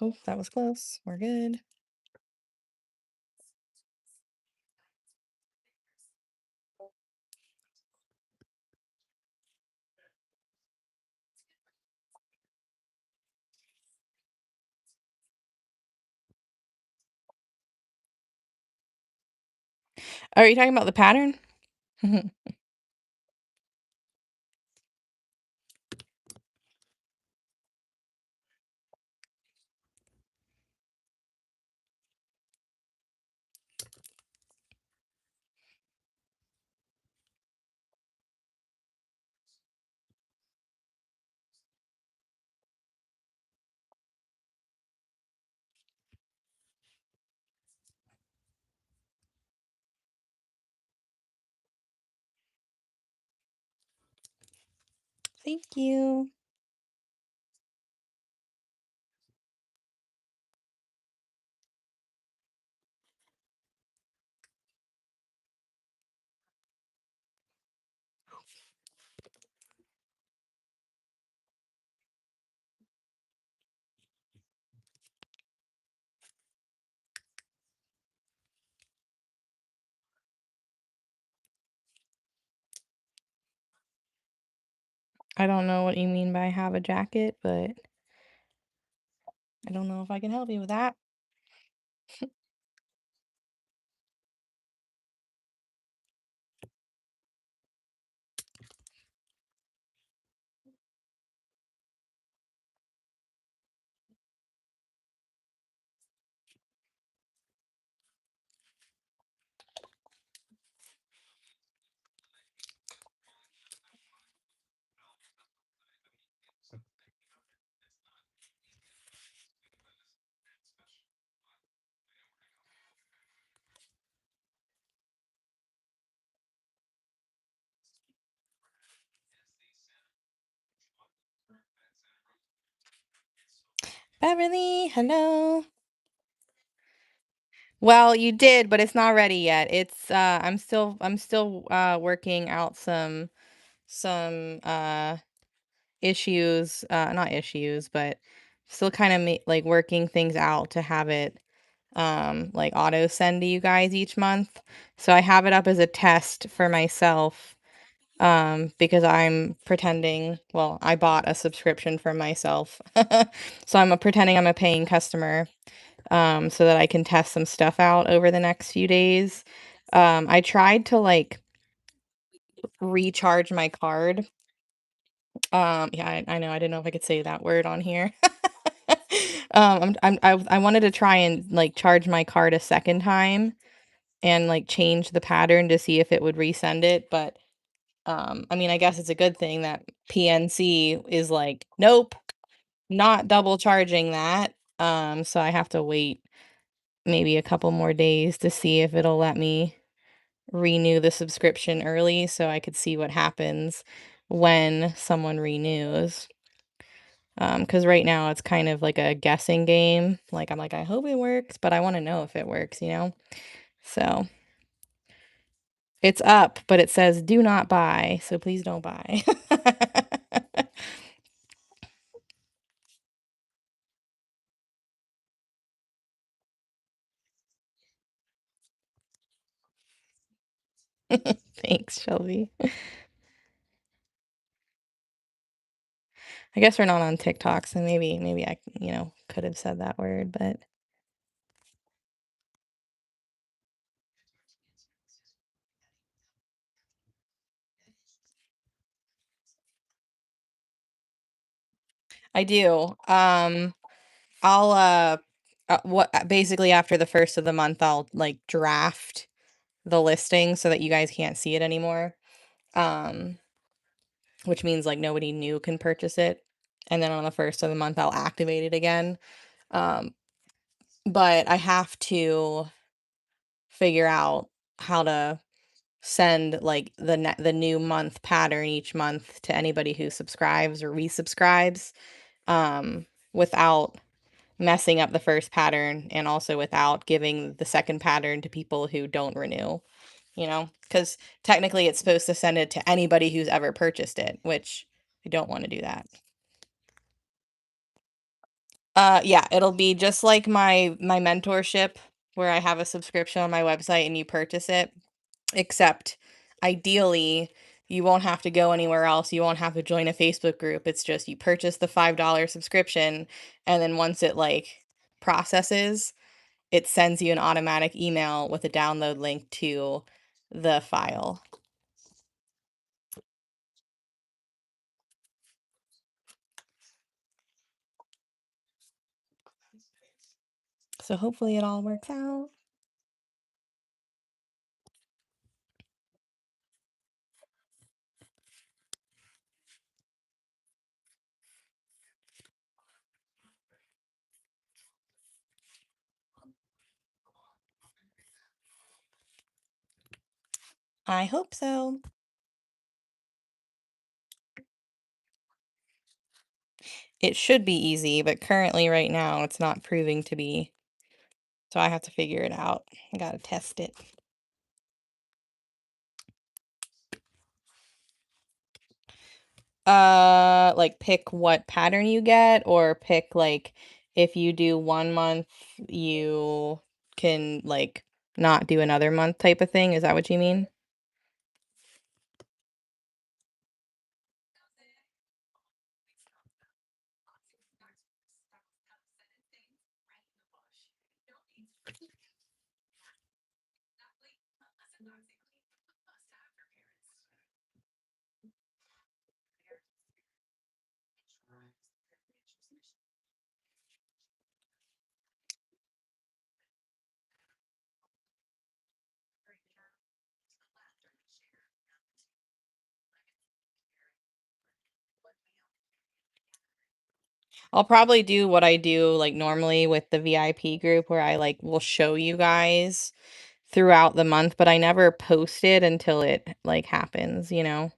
[SPEAKER 1] Oh, that was close. We're good. Are you talking about the pattern? Thank you. I don't know what you mean by have a jacket, but I don't know if I can help you with that. Beverly, hello. Well, you did, but it's not ready yet. I'm still working out some issues, not issues, but still kind of like working things out to have it like auto send to you guys each month. So I have it up as a test for myself because I'm pretending, well, I bought a subscription for myself. So I'm pretending I'm a paying customer so that I can test some stuff out over the next few days. I tried to like recharge my card. Yeah, I know I didn't know if I could say that word on here. I wanted to try and like charge my card a second time and like change the pattern to see if it would resend it, but I mean, I guess it's a good thing that PNC is like, nope, not double charging that. So I have to wait maybe a couple more days to see if it'll let me renew the subscription early so I could see what happens when someone renews. Because right now it's kind of like a guessing game. Like I'm like, I hope it works, but I want to know if it works, you know? So it's up, but it says do not buy, so please don't buy. Thanks, Shelby. I guess we're not on TikTok, so maybe I, could have said that word, but I do. I'll what basically after the first of the month I'll like draft the listing so that you guys can't see it anymore. Um which means like nobody new can purchase it. And then on the first of the month I'll activate it again. Um but I have to figure out how to send like the new month pattern each month to anybody who subscribes or resubscribes without messing up the first pattern and also without giving the second pattern to people who don't renew, because technically it's supposed to send it to anybody who's ever purchased it, which I don't want to do that. Yeah, it'll be just like my mentorship where I have a subscription on my website and you purchase it, except ideally you won't have to go anywhere else. You won't have to join a Facebook group. It's just you purchase the $5 subscription and then once it like processes, it sends you an automatic email with a download link to the file. So hopefully it all works out. I hope so. It should be easy, but currently right now it's not proving to be. So I have to figure it out. I gotta test it. Like pick what pattern you get, or pick like if you do 1 month, you can like not do another month type of thing. Is that what you mean? I'll probably do what I do like normally with the VIP group where I like will show you guys throughout the month, but I never post it until it like happens. And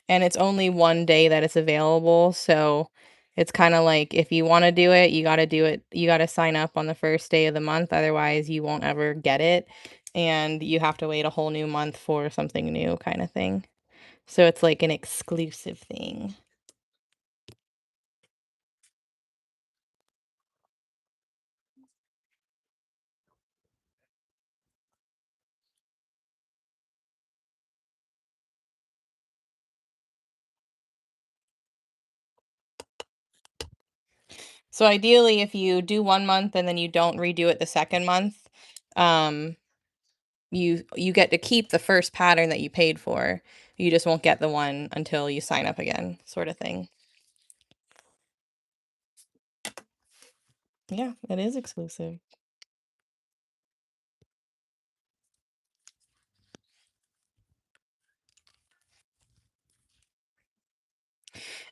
[SPEAKER 1] it's only one day that it's available, so it's kind of like if you want to do it, you got to do it. You got to sign up on the first day of the month, otherwise you won't ever get it, and you have to wait a whole new month for something new kind of thing. So it's like an exclusive thing. So ideally, if you do 1 month and then you don't redo it the second month, um, you get to keep the first pattern that you paid for. You just won't get the one until you sign up again, sort of thing. Yeah, it is exclusive.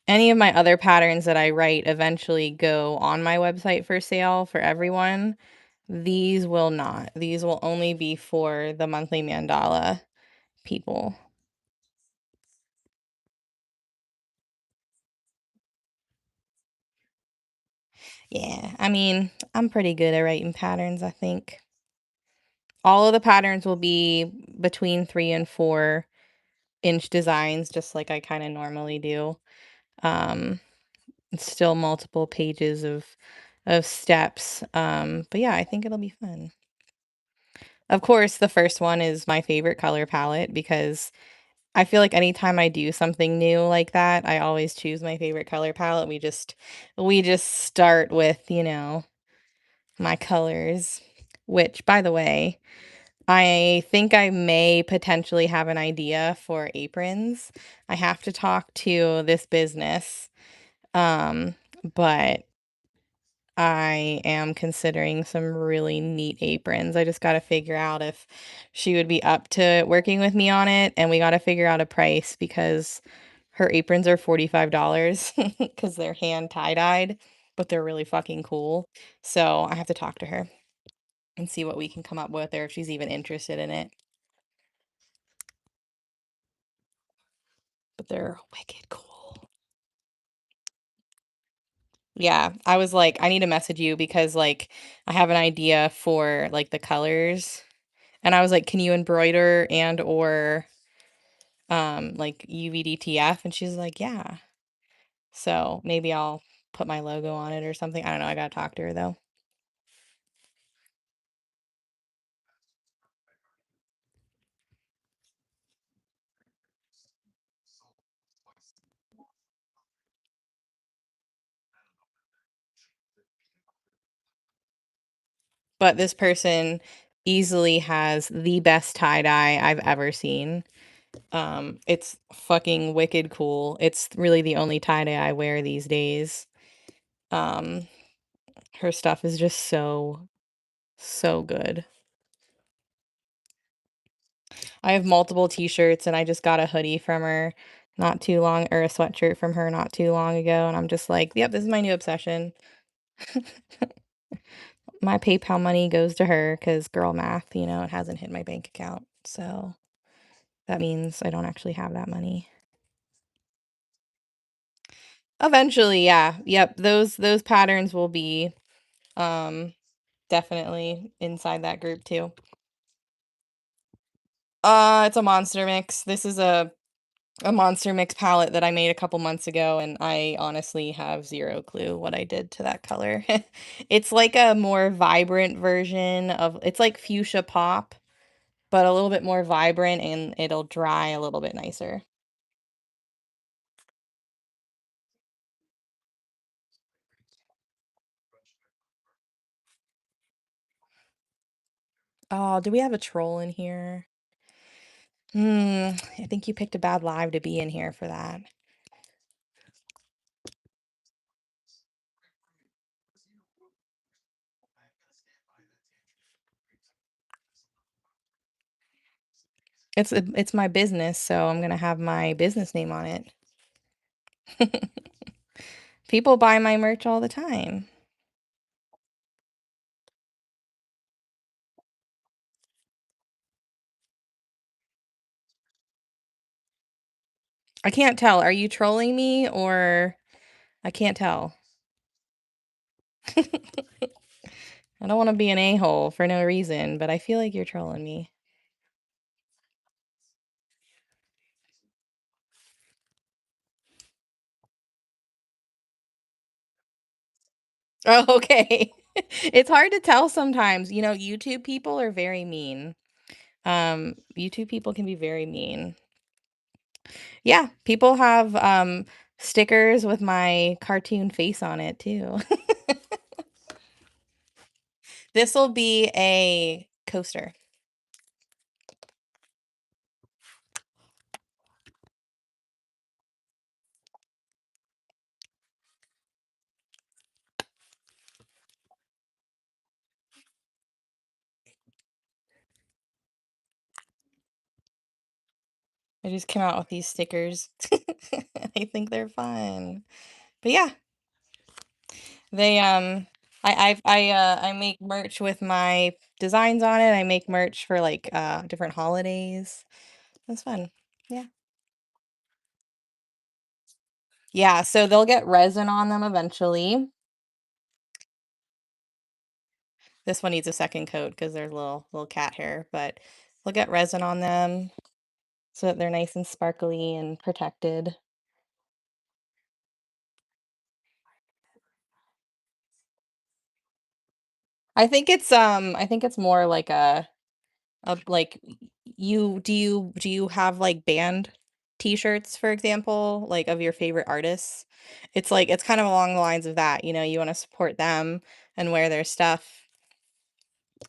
[SPEAKER 1] Any of my other patterns that I write eventually go on my website for sale for everyone. These will not. These will only be for the monthly mandala people. Yeah, I mean, I'm pretty good at writing patterns, I think. All of the patterns will be between 3 and 4 inch designs, just like I kind of normally do. Um, it's still multiple pages of steps. But yeah, I think it'll be fun. Of course, the first one is my favorite color palette because I feel like anytime I do something new like that, I always choose my favorite color palette. We just start with, my colors, which by the way, I think I may potentially have an idea for aprons. I have to talk to this business but I am considering some really neat aprons. I just gotta figure out if she would be up to working with me on it, and we gotta figure out a price because her aprons are $45 because they're hand tie-dyed, but they're really fucking cool. So I have to talk to her and see what we can come up with or if she's even interested in it. But they're wicked cool. Yeah, I was like, I need to message you because like I have an idea for like the colors. And I was like, "Can you embroider and or like UVDTF?" And she's like, "Yeah." So maybe I'll put my logo on it or something. I don't know. I gotta talk to her though. But this person easily has the best tie-dye I've ever seen. It's fucking wicked cool. It's really the only tie-dye I wear these days. Um, her stuff is just so, so good. I have multiple t-shirts and I just got a hoodie from her not too long or a sweatshirt from her not too long ago, and I'm just like, "Yep, this is my new obsession." My PayPal money goes to her because girl math, it hasn't hit my bank account, so that means I don't actually have that money. Eventually, yeah. Yep, those patterns will be, um, definitely inside that group too. It's a monster mix. This is a monster mix palette that I made a couple months ago, and I honestly have 0 clue what I did to that color. It's like a more vibrant version of it's like fuchsia pop, but a little bit more vibrant, and it'll dry a little bit nicer. Oh, do we have a troll in here? I think you picked a bad live to be in here for that. It's my business, so I'm gonna have my business name on it. People buy my merch all the time. I can't tell. Are you trolling me or I can't tell. I don't want to be an a-hole for no reason, but I feel like you're trolling me. Oh, okay. It's hard to tell sometimes. YouTube people are very mean. YouTube people can be very mean. Yeah, people have stickers with my cartoon face on it too. This will be a coaster. I just came out with these stickers. I think they're fun. But yeah, they I make merch with my designs on it. I make merch for like different holidays. That's fun. Yeah. Yeah, so they'll get resin on them eventually. This one needs a second coat because there's little cat hair, but they'll get resin on them so that they're nice and sparkly and protected. I think it's more like like you do you have like band t-shirts, for example, like of your favorite artists? It's kind of along the lines of that, you want to support them and wear their stuff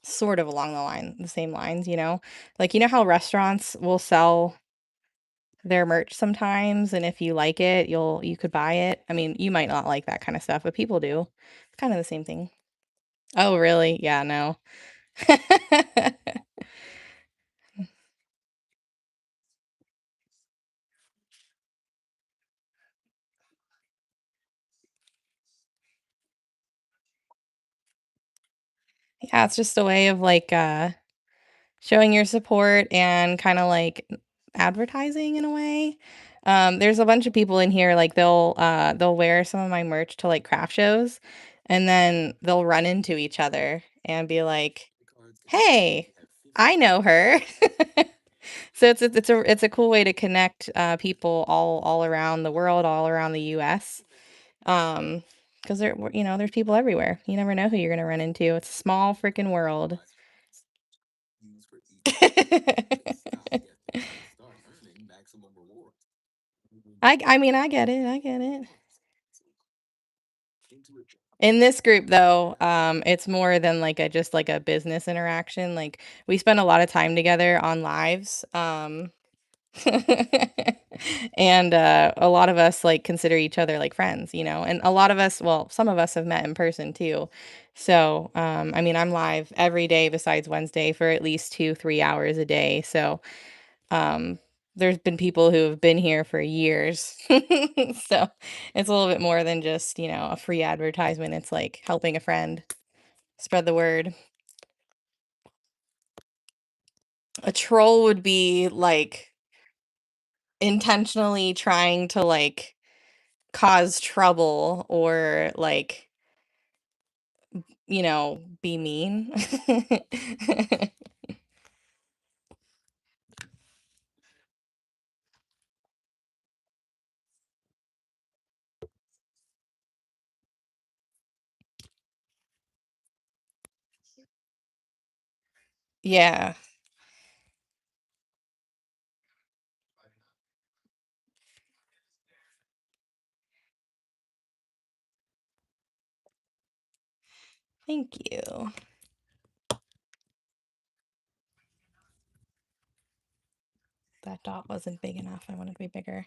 [SPEAKER 1] sort of along the same lines. Like how restaurants will sell their merch sometimes, and if you like it, you could buy it. I mean, you might not like that kinda stuff, but people do. It's kinda the same thing. Oh, really? Yeah, no. Yeah, it's just a way of, like, showing your support and kinda, like, advertising in a way. There's a bunch of people in here, like, they'll wear some of my merch to, like, craft shows, and then they'll run into each other and be like, "Hey, I know her." So it's a cool way to connect, people all around the world, all around the US, um, 'cause there's people everywhere. You never know who you're gonna run into. It's a small freaking world. I mean, I get it, I get it. In this group, though, it's more than like a just like a business interaction, like, we spend a lot of time together on lives, and, a lot of us, like, consider each other like friends, and a lot of us well, some of us have met in person too. So, I mean, I'm live every day besides Wednesday for at least 2, 3 hours a day, so, um, there's been people who have been here for years. So, it's a little bit more than just, a free advertisement, it's like helping a friend spread the word. A troll would be, like, intentionally trying to, like, cause trouble or, like, be mean. Yeah, thank you. That dot wasn't big enough, I want it to be bigger.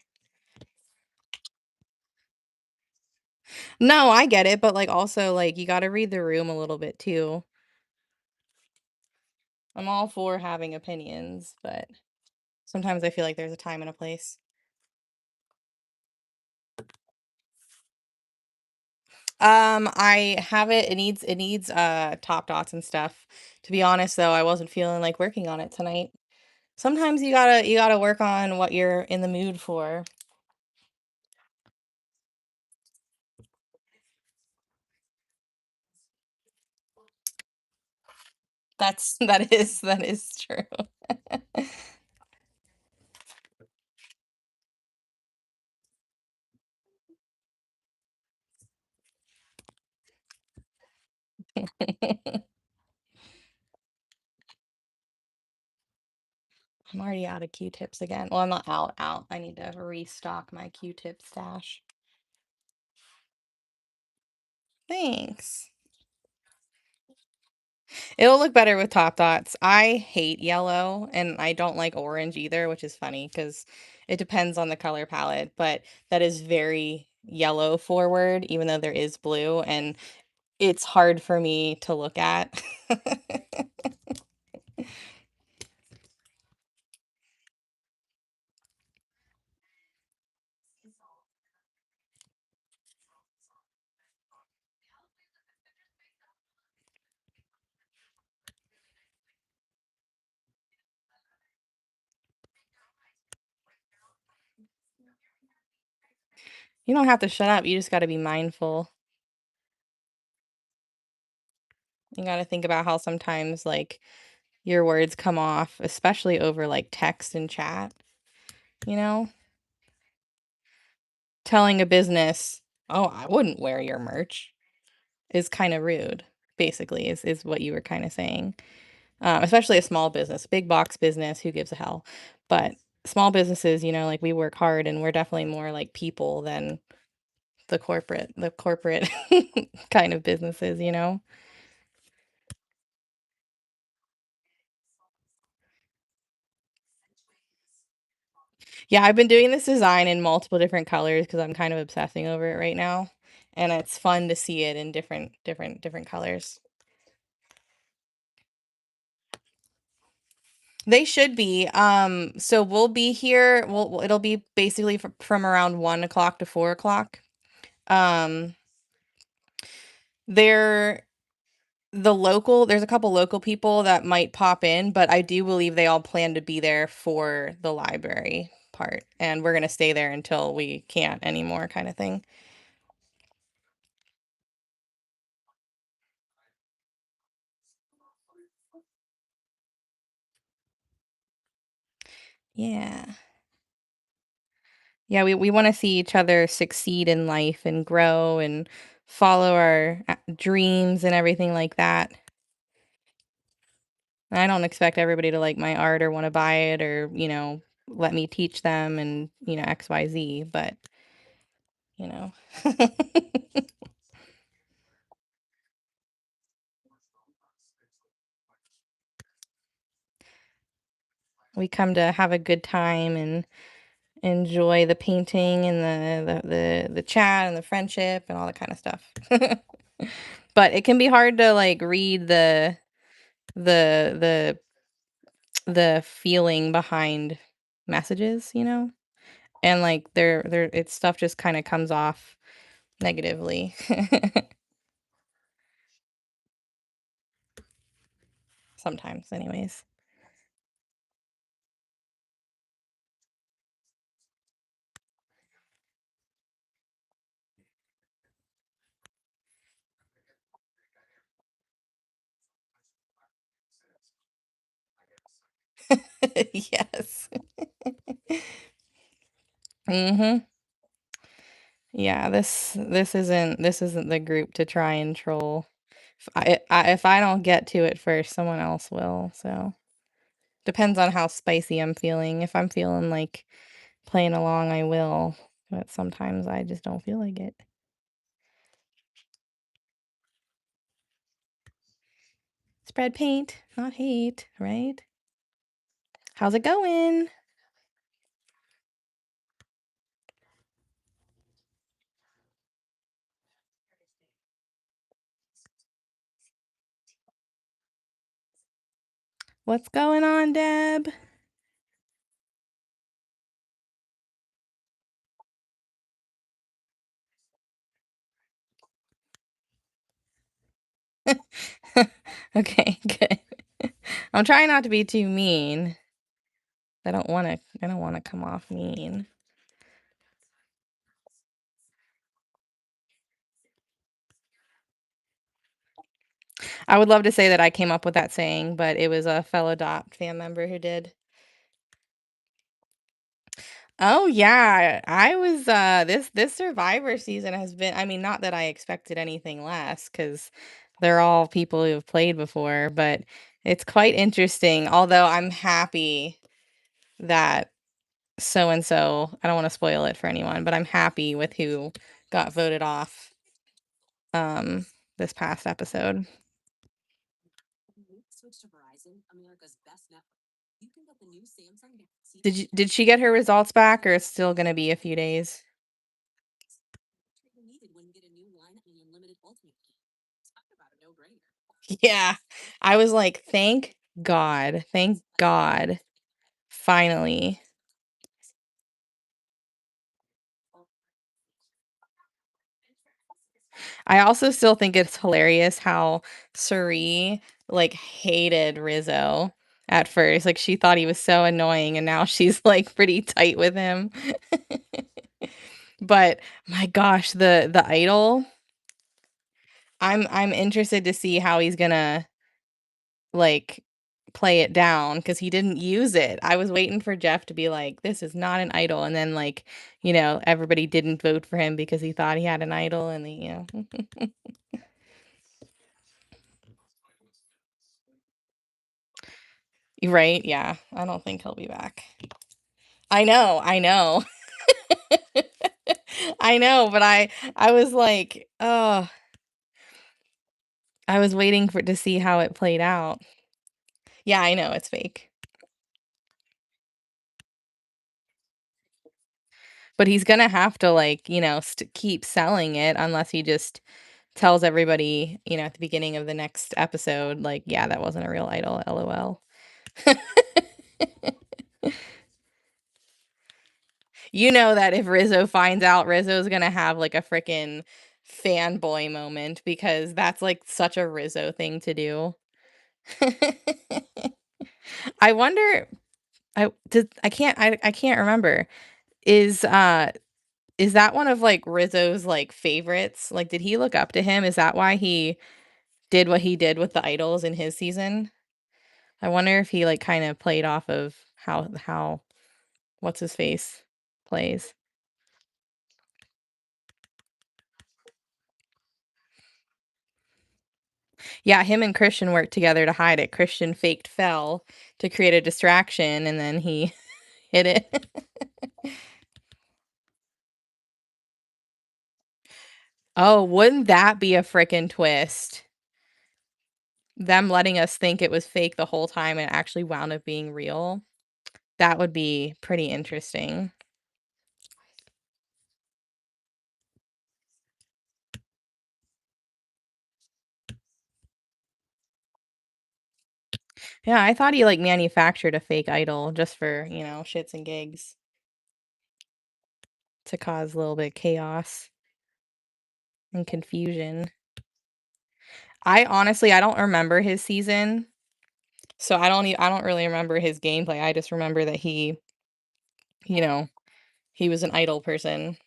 [SPEAKER 1] No, I get it, but, like, also, like, you gotta read the room a little bit too. I'm all for having opinions, but sometimes I feel like there's a time and a place. I have it needs top dots and stuff. To be honest though, I wasn't feeling like working on it tonight. Sometimes you gotta work on what you're in the mood for. That is true. I'm already out of Q-tips again. Well, I'm not out. I need to restock my Q-tip stash. Thanks. It'll look better with top dots. I hate yellow and I don't like orange either, which is funny because it depends on the color palette, but that is very yellow forward, even though there is blue, and it's hard for me to look at. You don't have to shut up, you just gotta be mindful. You gotta think about how sometimes, like, your words come off, especially over, like, text and chat, you know? Telling a business, "Oh, I wouldn't wear your merch," is kinda rude, basically, is what you were kinda saying. Especially a small business, big box business, who gives a hell? But small businesses, like, we work hard, and we're definitely more like people than the corporate kind of businesses, you know? Yeah, I've been doing this design in multiple different colors because 'cause I'm kind of obsessing over it right now, and it's fun to see it in different colors. They should be, so we'll be here it'll be basically from around 1 o'clock to 4 o'clock. Um, they're there's a couple local people that might pop in, but I do believe they all plan to be there for the library part, and we're gonna stay there until we can't anymore kinda thing. Yeah. Yeah, we wanna see each other succeed in life and grow and follow our dreams and everything like that. I don't expect everybody to like my art or wanna buy it or, let me teach them and, XYZ, but, you know. We come to have a good time and enjoy the painting and the chat and the friendship and all that kinda stuff. But it can be hard to, like, read the the feeling behind messages, And, like, they're it's stuff just kinda comes off negatively. Sometimes, anyways. Yes. Mhm. Yeah, this isn't the group to try and troll. If I don't get to it first, someone else will, so depends on how spicy I'm feeling. If I'm feeling like playing along, I will, but sometimes I just don't feel like it. Spread paint, not hate, right? How's it going? What's going on, Deb? Okay, good. I'm trying not to be too mean. I don't wanna come off mean. I would love to say that I came up with that saying, but it was a fellow Dot fan member who did. Oh, yeah, I was, this Survivor season has been I mean, not that I expected anything less, because 'cause they're all people who have played before, but it's quite interesting, although I'm happy that so and so I don't wanna spoil it for anyone, but I'm happy with who got voted off, um, this past episode. Did she get her results back, or it's still gonna be a few days? Yeah. I was like, "Thank God. Thank God. Finally." I also still think it's hilarious how Suri, like, hated Rizzo at first, like, she thought he was so annoying, and now she's, like, pretty tight with him. But, my gosh, the idol, I'm interested to see how he's gonna, like, play it down because he didn't use it. I was waiting for Jeff to be like, "This is not an idol," and then, like, everybody didn't vote for him because he thought he had an idol and Right, yeah. I don't think he'll be back. I know. I know, but I was like, oh, I was waiting for to see how it played out. Yeah, I know, it's fake. But he's gonna have to, like, keep selling it unless he just tells everybody, at the beginning of the next episode, like, "Yeah, that wasn't a real idol, LOL." You know that if Rizzo finds out, Rizzo's gonna have, like, a frickin' fanboy moment because that's, like, such a Rizzo thing to do. I wonder I can't remember. Is, uh is that one of, like, Rizzo's, like, favorites? Like, did he look up to him? Is that why he did what he did with the idols in his season? I wonder if he, like, kinda played off of how what's his face plays. Yeah, him and Christian worked together to hide it. Christian faked fell to create a distraction, and then he hid it. Oh, wouldn't that be a frickin' twist? Them letting us think it was fake the whole time and it actually wound up being real? That would be pretty interesting. Yeah, I thought he, like, manufactured a fake idol just for, shits and gigs to cause a little bit of chaos and confusion. I don't remember his season, so I don't really remember his gameplay. I just remember that you know, he was an idol person.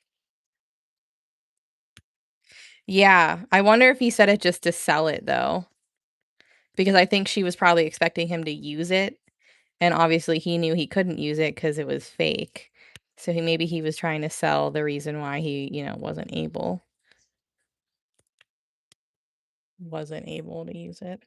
[SPEAKER 1] Yeah, I wonder if he said it just to sell it though, because I think she was probably expecting him to use it, and obviously he knew he couldn't use it because it was fake. So maybe he was trying to sell the reason why he, wasn't able to use it.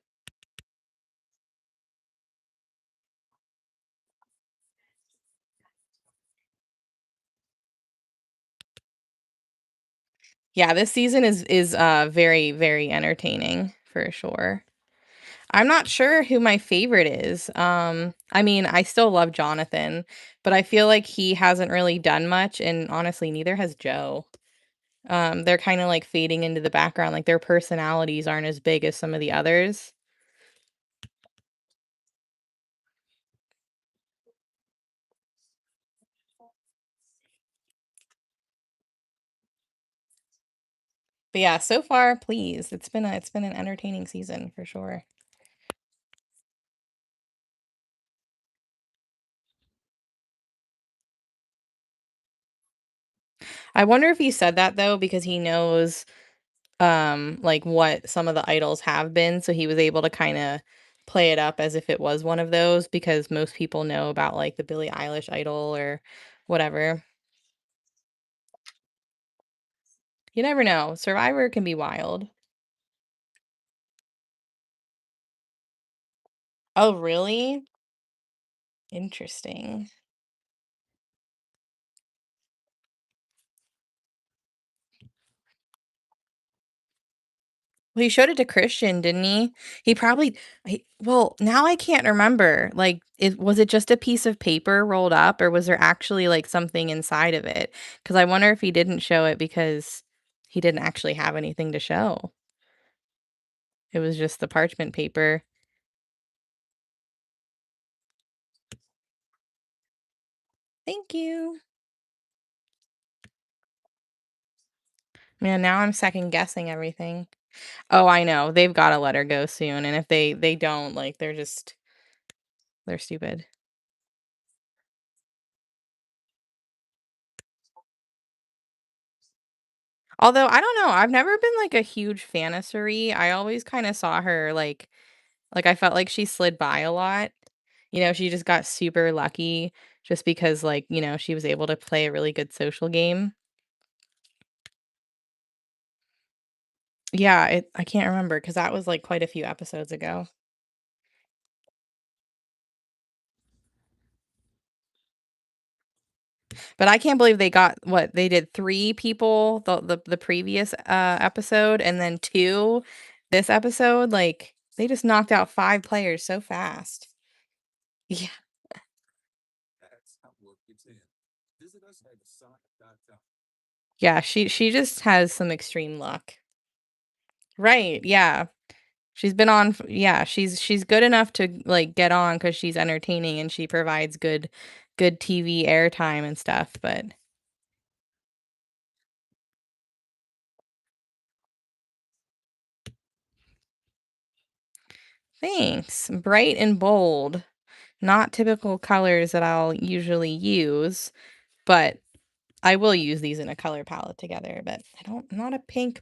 [SPEAKER 1] Yeah, this season is very, very entertaining for sure. I'm not sure who my favorite is. I mean, I still love Jonathan, but I feel like he hasn't really done much, and honestly, neither has Joe. They're kind of like fading into the background, like their personalities aren't as big as some of the others. But yeah, so far, please, it's been an entertaining season for sure. I wonder if he said that though because he knows like what some of the idols have been, so he was able to kind of play it up as if it was one of those because most people know about like the Billie Eilish idol or whatever. You never know. Survivor can be wild. Oh, really? Interesting. Well, he showed it to Christian, didn't he? Well, now I can't remember. Like, was it just a piece of paper rolled up, or was there actually like something inside of it? Because I wonder if he didn't show it because he didn't actually have anything to show. It was just the parchment paper. Thank you. Man, now I'm second guessing everything. Oh, I know. They've got to let her go soon, and if they don't, like, they're stupid. Although I don't know, I've never been like a huge fan of Suri. I always kind of saw her like I felt like she slid by a lot. She just got super lucky just because like, she was able to play a really good social game. Yeah, I can't remember because that was like quite a few episodes ago. But I can't believe they got what they did 3 people the previous episode and then 2 this episode. Like they just knocked out 5 players so fast. Yeah. Yeah, she just has some extreme luck. Right, yeah. She's been on f yeah, she's good enough to, like, get on because she's entertaining and she provides good TV airtime and stuff, but thanks. Bright and bold. Not typical colors that I'll usually use, but I will use these in a color palette together, but I'm not a pink,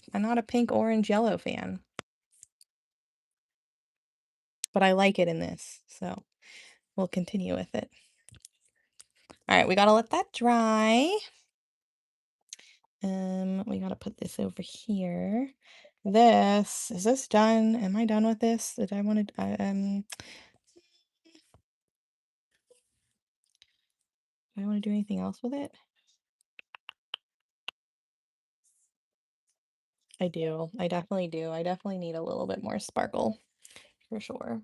[SPEAKER 1] orange, yellow fan, but I like it in this, so we'll continue with it. All right, we gotta let that dry. We gotta put this over here. Is this done? Am I done with this? Did I want to, do I want to do anything else with it? I do. I definitely do. I definitely need a little bit more sparkle for sure.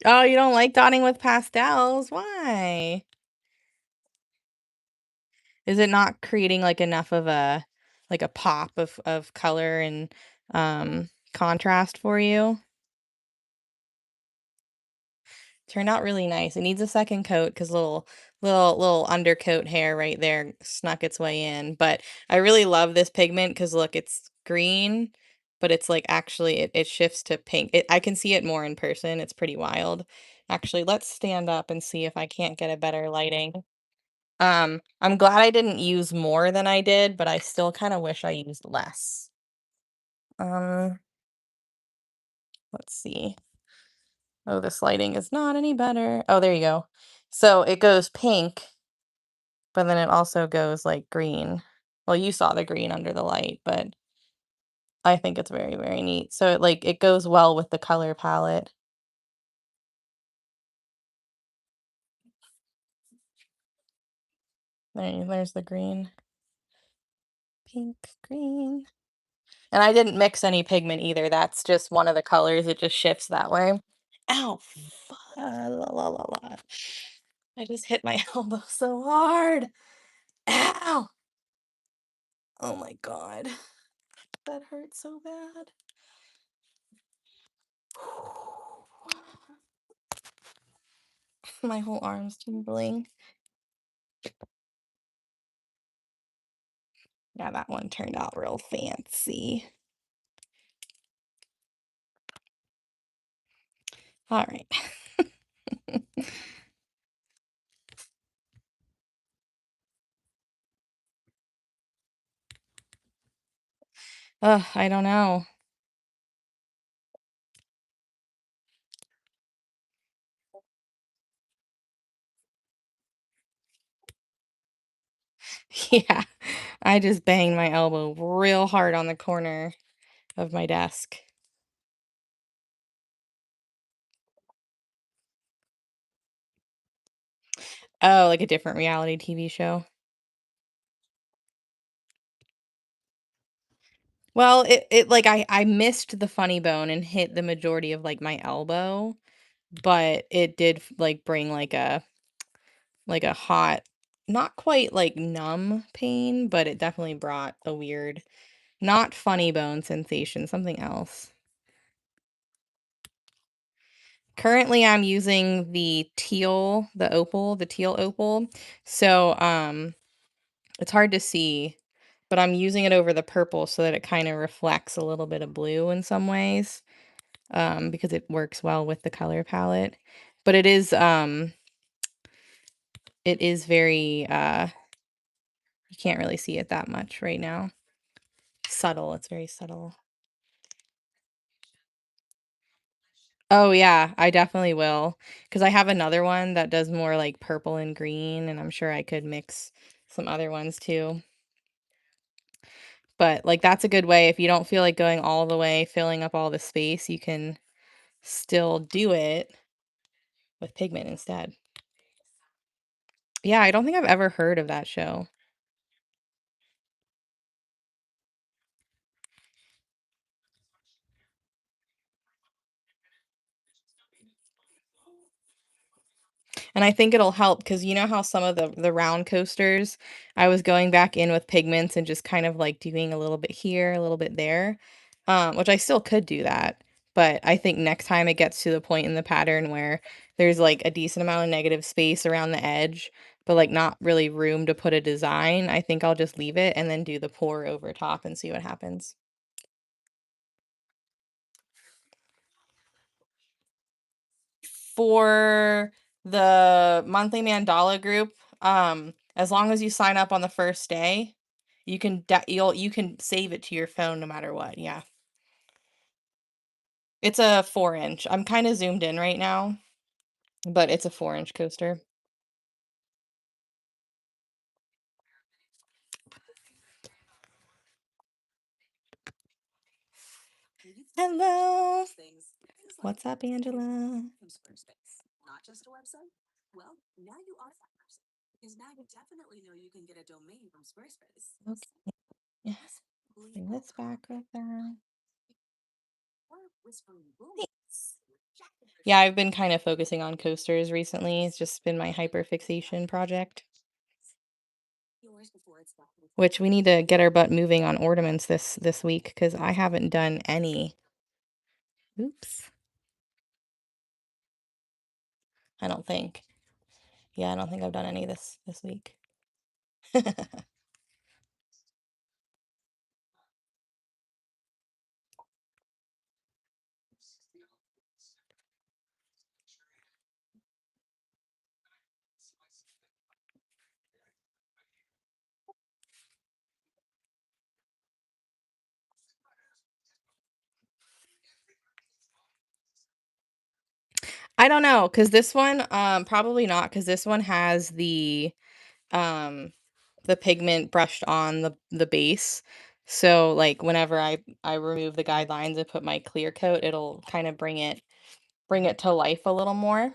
[SPEAKER 1] Oh, you don't like dotting with pastels? Why? Is it not creating like enough of a pop of color and contrast for you? Turned out really nice. It needs a second coat because little undercoat hair right there snuck its way in. But I really love this pigment because look, it's green, but it's like actually it shifts to pink. I can see it more in person. It's pretty wild. Actually, let's stand up and see if I can't get a better lighting. I'm glad I didn't use more than I did, but I still kind of wish I used less. Um, let's see. Oh, this lighting is not any better. Oh, there you go. So it goes pink, but then it also goes like green. Well, you saw the green under the light, but I think it's very, very neat. So it goes well with the color palette. There's the green, pink, green. And I didn't mix any pigment either. That's just one of the colors. It just shifts that way. Ow. La, la, la, la. I just hit my elbow so hard. Ow. Oh my God. That hurts so bad. My whole arm's tingling. Yeah, that one turned out real fancy. All right. Ugh, I don't know. Yeah, I just banged my elbow real hard on the corner of my desk. Oh, like a different reality TV show? Well, it like I missed the funny bone and hit the majority of like my elbow, but it did like bring like a hot, not quite like numb pain, but it definitely brought a weird, not funny bone sensation, something else. Currently, I'm using the teal opal. So, it's hard to see, but I'm using it over the purple so that it kind of reflects a little bit of blue in some ways, because it works well with the color palette. But it is very, you can't really see it that much right now. Subtle, it's very subtle. Oh, yeah, I definitely will, because I have another one that does more like purple and green, and I'm sure I could mix some other ones too. But, like, that's a good way if you don't feel like going all the way, filling up all the space, you can still do it with pigment instead. Yeah, I don't think I've ever heard of that show. And I think it'll help because you know how some of the round coasters, I was going back in with pigments and just kind of, like, doing a little bit here, a little bit there, which I still could do that, but I think next time it gets to the point in the pattern where there's, like, a decent amount of negative space around the edge, but, like, not really room to put a design, I think I'll just leave it and then do the pour over top and see what happens. For the monthly mandala group, as long as you sign up on the first day, you can save it to your phone no matter what, yeah. It's a 4-inch. I'm kinda zoomed in right now, but it's a 4-inch coaster. Hello. What's up, Angela? Okay. Yes. Bring this back right there. Thanks. Yeah, I've been kind of focusing on coasters recently. It's just been my hyperfixation project, which we need to get our butt moving on ornaments this week because I haven't done any. Oops. I don't think. Yeah, I don't think I've done any this week. I don't know, cause this one, probably not, cause this one has um, the pigment brushed on the base. So, like, whenever I remove the guidelines and put my clear coat, it'll kind of bring it to life a little more.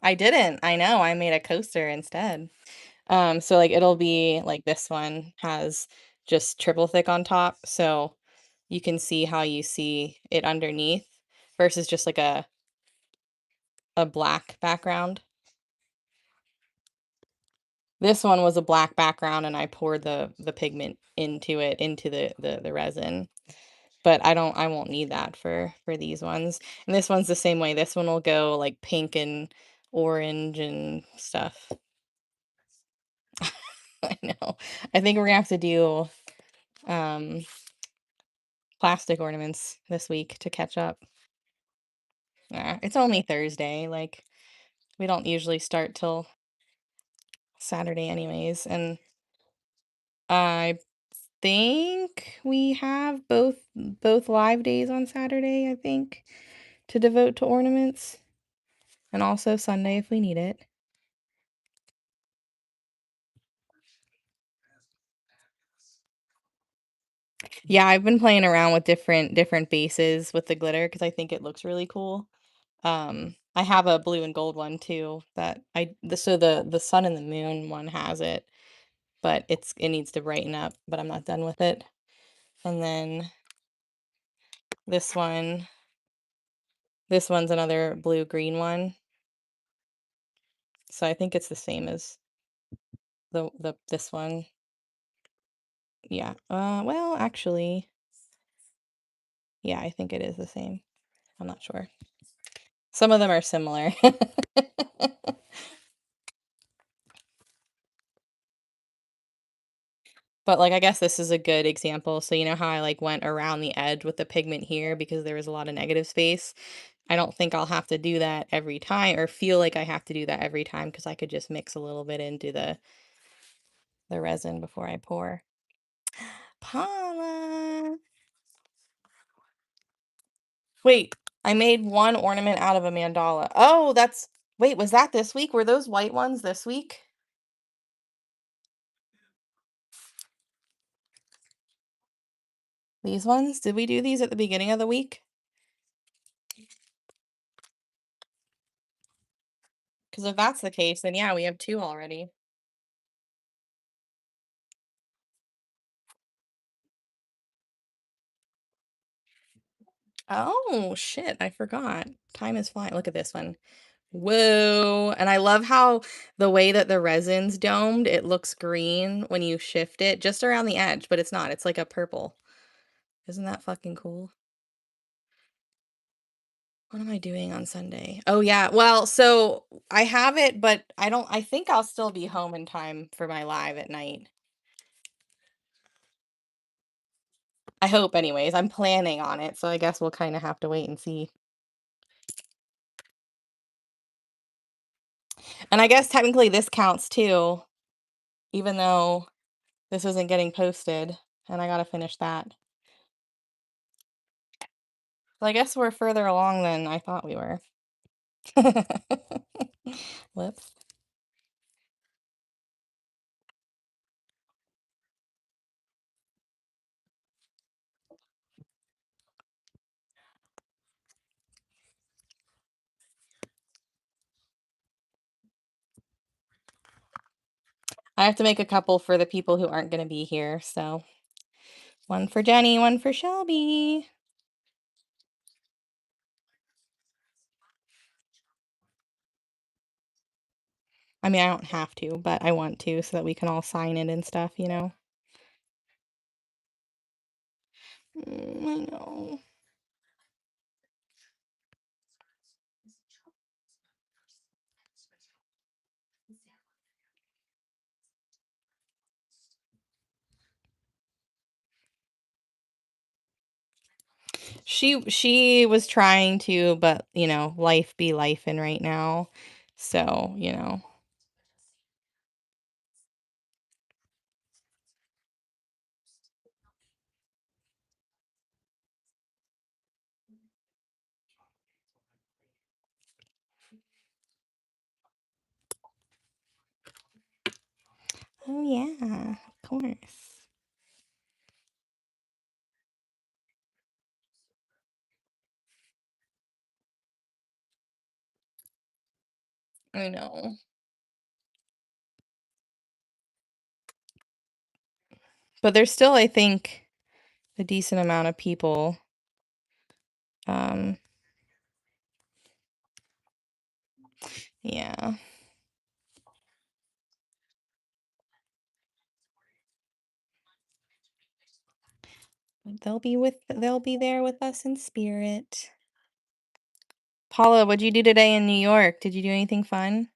[SPEAKER 1] I didn't. I know. I made a coaster instead. So like it'll be like this one has just triple thick on top, so you can see how you see it underneath versus just like a black background. This one was a black background and I poured the pigment into it into the resin. But I won't need that for these ones. And this one's the same way. This one will go like pink and orange and stuff. I know. I think we're gonna have to do um plastic ornaments this week to catch up. Yeah, it's only Thursday. Like we don't usually start till Saturday anyways. And I think we have both live days on Saturday, I think, to devote to ornaments. And also Sunday if we need it. Yeah, I've been playing around with different bases with the glitter because I think it looks really cool. I have a blue and gold one too that so the sun and the moon one has it, but it needs to brighten up, but I'm not done with it. And then this one, this one's another blue green one. So I think it's the same as the this one. Yeah. Well, actually, yeah, I think it is the same. I'm not sure. Some of them are similar. But, like, I guess this is a good example. So, you know how I, like, went around the edge with the pigment here because there was a lot of negative space? I don't think I'll have to do that every time or feel like I have to do that every time because I could just mix a little bit into the resin before I pour. Paula! Wait, I made one ornament out of a mandala. Oh, that's wait, was that this week? Were those white ones this week? These ones? Did we do these at the beginning of the week? Because if that's the case, then yeah, we have 2 already. Oh, shit, I forgot. Time is flying. Look at this one. Whoa, and I love how the way that the resin's domed, it looks green when you shift it just around the edge, but it's not. It's like a purple. Isn't that fucking cool? What am I doing on Sunday? Oh, yeah. Well, so I have it, but I think I'll still be home in time for my live at night. I hope anyways. I'm planning on it, so I guess we'll kind of have to wait and see. And I guess technically this counts too, even though this isn't getting posted, and I gotta finish that. So I guess we're further along than I thought we were. Whoops. I have to make a couple for the people who aren't gonna be here, so one for Jenny, one for Shelby. I mean, I don't have to, but I want to so that we can all sign it and stuff, you know? I know. She was trying to, but, you know, life be life in right now. So, you know. Oh yeah, of course. I know. But there's still, I think, a decent amount of people. Um, yeah. But they'll be there with us in spirit. Paula, what'd you do today in New York? Did you do anything fun?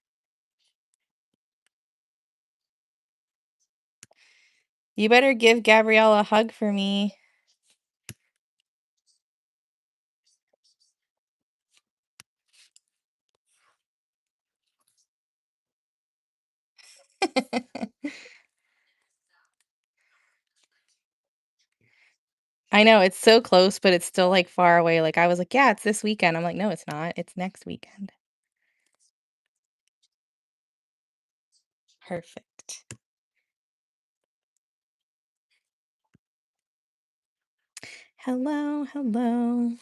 [SPEAKER 1] You better give Gabrielle a hug for me. I know it's so close, but it's still like far away. Like I was like, yeah, it's this weekend. I'm like, no, it's not. It's next weekend. Perfect. Hello, hello.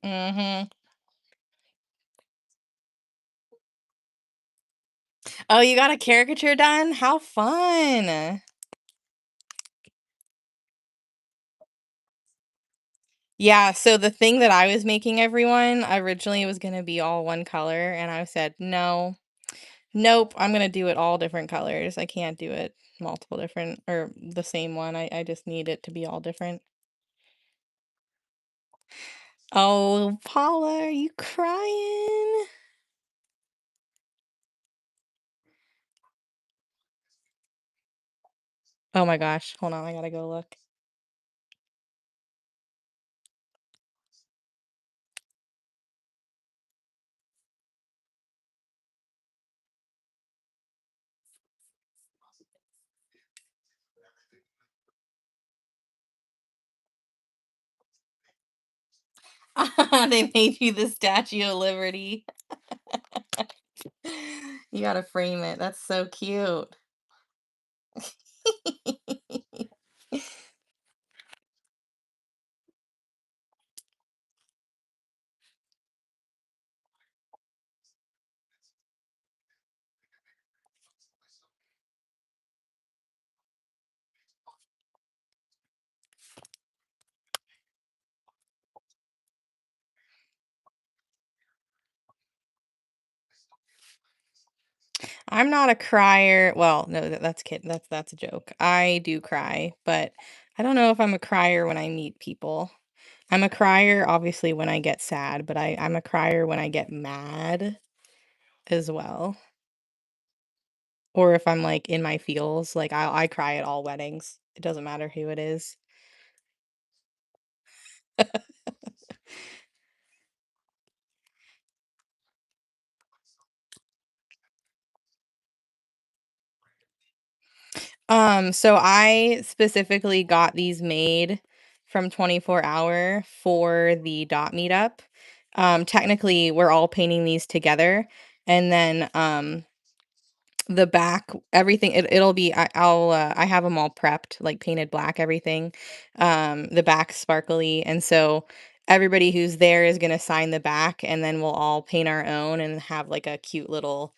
[SPEAKER 1] Mhm. Oh, you got a caricature done? How fun. Yeah, so the thing that I was making everyone originally was gonna be all one color, and I said, "No, nope, I'm gonna do it all different colors. I can't do it multiple different or the same one. I just need it to be all different." Oh, Paula, are you crying? Oh my gosh, hold on, I gotta go look. They made you the Statue of Liberty. You gotta frame it, that's so cute. I'm not a crier. Well, no, that's a joke. I do cry, but I don't know if I'm a crier when I meet people. I'm a crier, obviously, when I get sad, but I'm a crier when I get mad as well. Or if I'm like in my feels, like I cry at all weddings. It doesn't matter who it is. So I specifically got these made from 24 Hour for the dot meetup. Technically, we're all painting these together, and then the back, everything, it'll be. I have them all prepped, like painted black, everything. The back sparkly, and so everybody who's there is gonna sign the back, and then we'll all paint our own and have like a cute little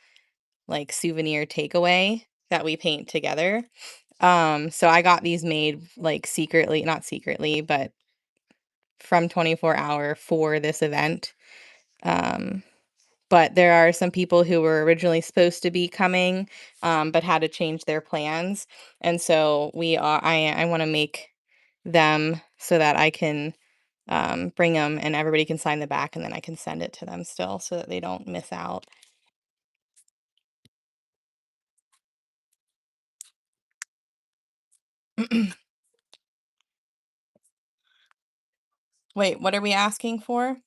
[SPEAKER 1] like souvenir takeaway that we paint together. So I got these made like secretly, not secretly, but from 24 Hour for this event. Um, but there are some people who were originally supposed to be coming, but had to change their plans. And so I want to make them so that I can bring them and everybody can sign the back and then I can send it to them still so that they don't miss out. Wait, what are we asking for?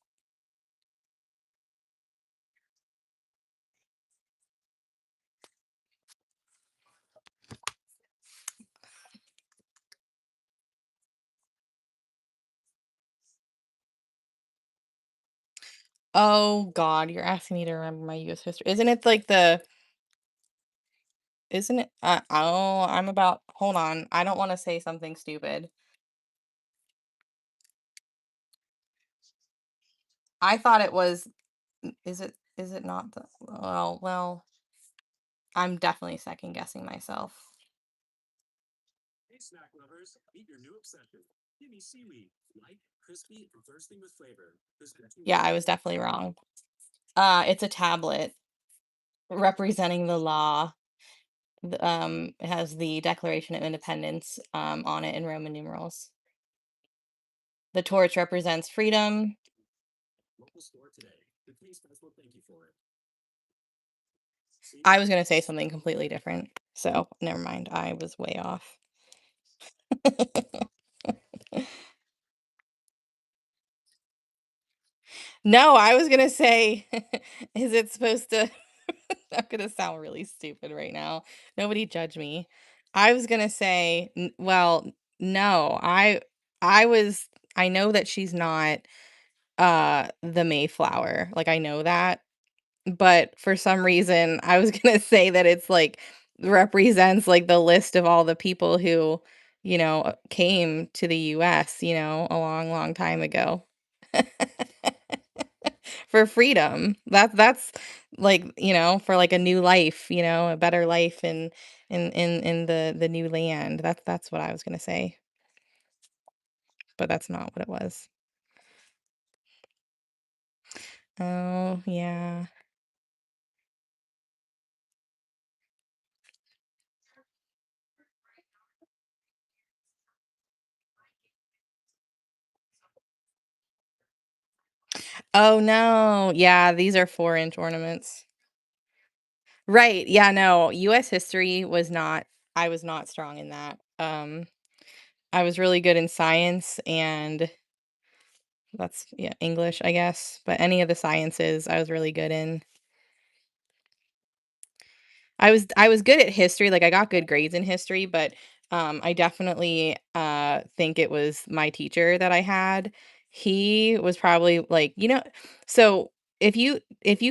[SPEAKER 1] Oh God, you're asking me to remember my US history. Isn't it like isn't it oh, I'm about hold on. I don't want to say something stupid. I thought it was is it not the well, I'm definitely second guessing myself. Yeah, I was definitely wrong. It's a tablet representing the law. It has the Declaration of Independence on it in Roman numerals. The torch represents freedom. I was gonna say something completely different, so never mind. I was way off. No, I was gonna say, is it supposed to? I'm gonna sound really stupid right now. Nobody judge me. I was gonna say, well, no, I was. I know that she's not the Mayflower. Like I know that, but for some reason, I was gonna say that it's like represents like the list of all the people who, came to the US, a long, long time ago. For freedom. That's like, for like a new life, a better life in the new land. That's what I was gonna say, but that's not what it was. Oh, yeah. Oh, no. Yeah, these are 4-inch ornaments. Right, yeah, no, US history was not I was not strong in that. Um, I was really good in science and that's yeah, English, I guess, but any of the sciences I was really good in. I was good at history, like, I got good grades in history, but, I definitely, think it was my teacher that I had. He was probably, like so if you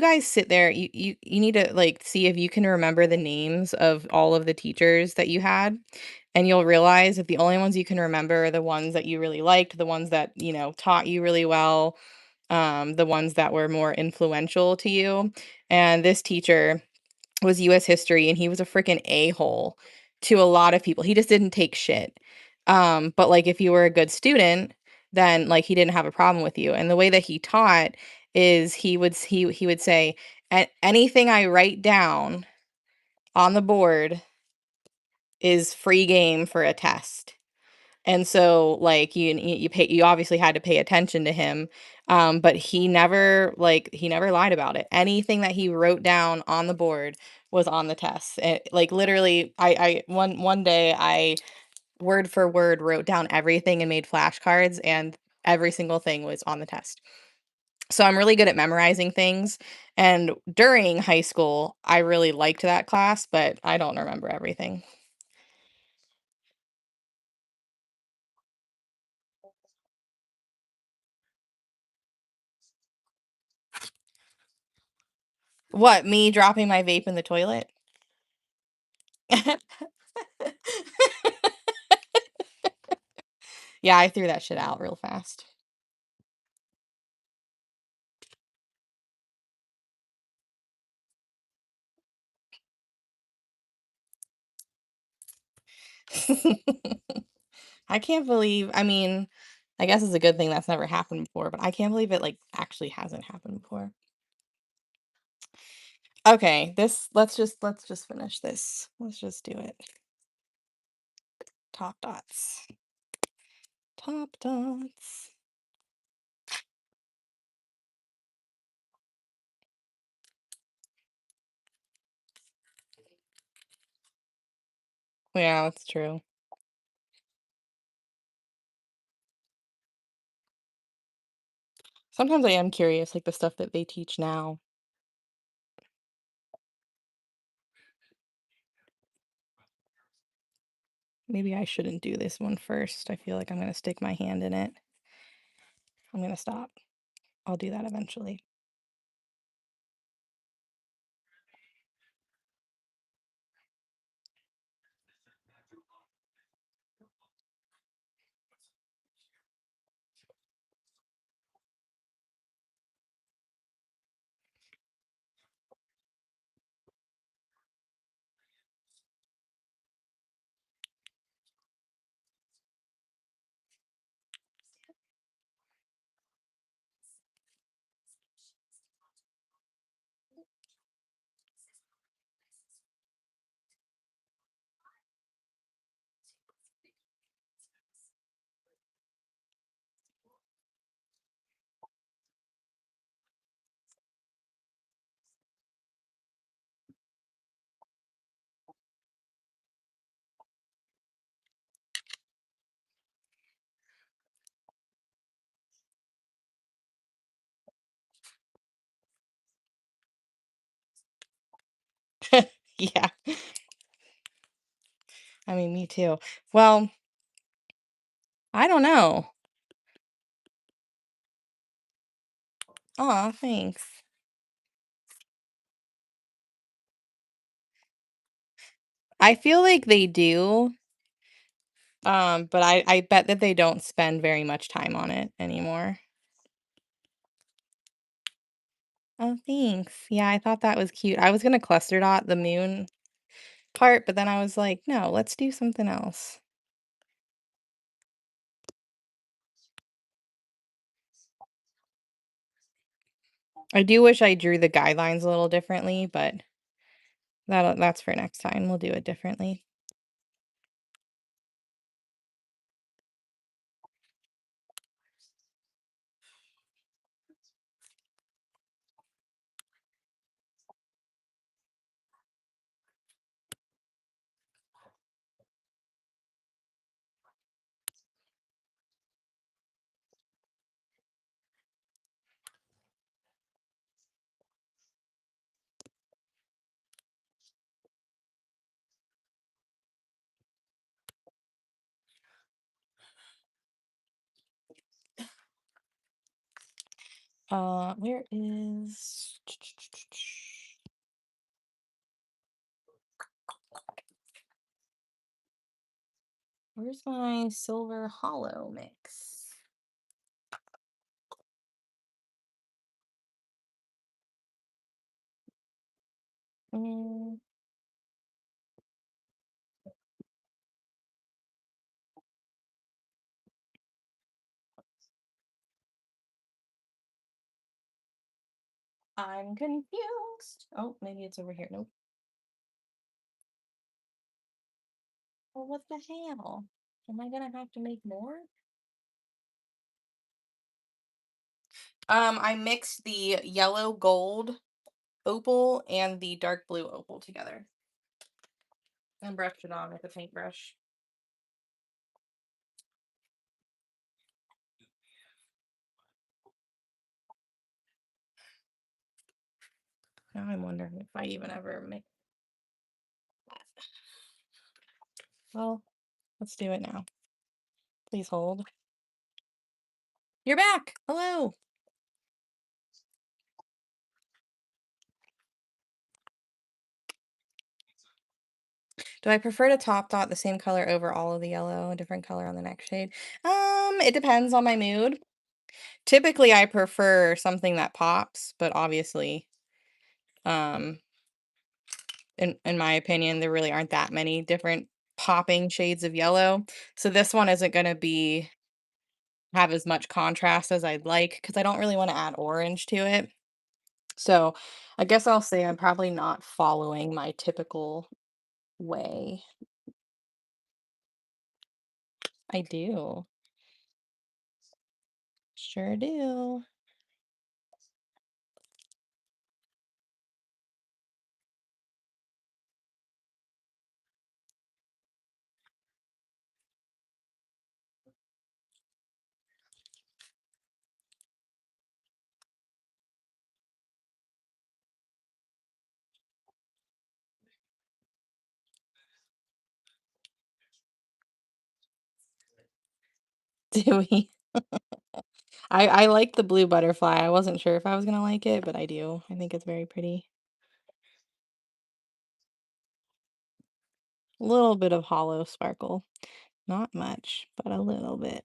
[SPEAKER 1] guys sit there, you need to, like, see if you can remember the names of all of the teachers that you had, and you'll realize that the only ones you can remember are the ones that you really liked, the ones that, taught you really well, the ones that were more influential to you, and this teacher was US history, and he was a freaking a-hole to a lot of people. He just didn't take shit. But, like, if you were a good student, then, like, he didn't have a problem with you, and the way that he taught is he would say, Anything I write down on the board is free game for a test." And so, like, you obviously had to pay attention to him, but he never lied about it. Anything that he wrote down on the board was on the test. Like, literally, one day, I word for word wrote down everything and made flashcards, and every single thing was on the test. So I'm really good at memorizing things, and during high school, I really liked that class, but I don't remember everything. What, me dropping my vape in the toilet? Yeah, I threw that shit out real fast. I can't believe I guess it's a good thing that's never happened before, but I can't believe it, like, actually hasn't happened before. Okay, this let's just finish this. Let's just do it. Top dots. Top dots. Yeah, that's true. Sometimes I am curious, like, the stuff that they teach now. Maybe I shouldn't do this one first. I feel like I'm gonna stick my hand in it. I'm gonna stop. I'll do that eventually. Yeah. I mean, me too. Well, I don't know. Aw, thanks. I feel like they do, but I bet that they don't spend very much time on it anymore. Oh, thanks. Yeah, I thought that was cute. I was gonna cluster dot the moon part, but then I was like, "No, let's do something else." I do wish I drew the guidelines a little differently, but that's for next time. We'll do it differently. Where is where's my silver hollow mix? Mm, I'm confused. Oh, maybe it's over here. Nope. Well, what the hell? Am I gonna have to make more? I mixed the yellow gold opal and the dark blue opal together and brushed it on with a paintbrush. Now I'm wondering if I even ever make that. Well, let's do it now. Please hold. You're back. Hello. Do I prefer to top dot the same color over all of the yellow, a different color on the next shade? It depends on my mood. Typically, I prefer something that pops, but obviously, um, in my opinion, there really aren't that many different popping shades of yellow. So this one isn't going to be have as much contrast as I'd like because I don't really want to add orange to it. So I guess I'll say I'm probably not following my typical way. I do. Sure do. Do we? I like the blue butterfly. I wasn't sure if I was gonna like it, but I do. I think it's very pretty. A little bit of hollow sparkle. Not much, but a little bit.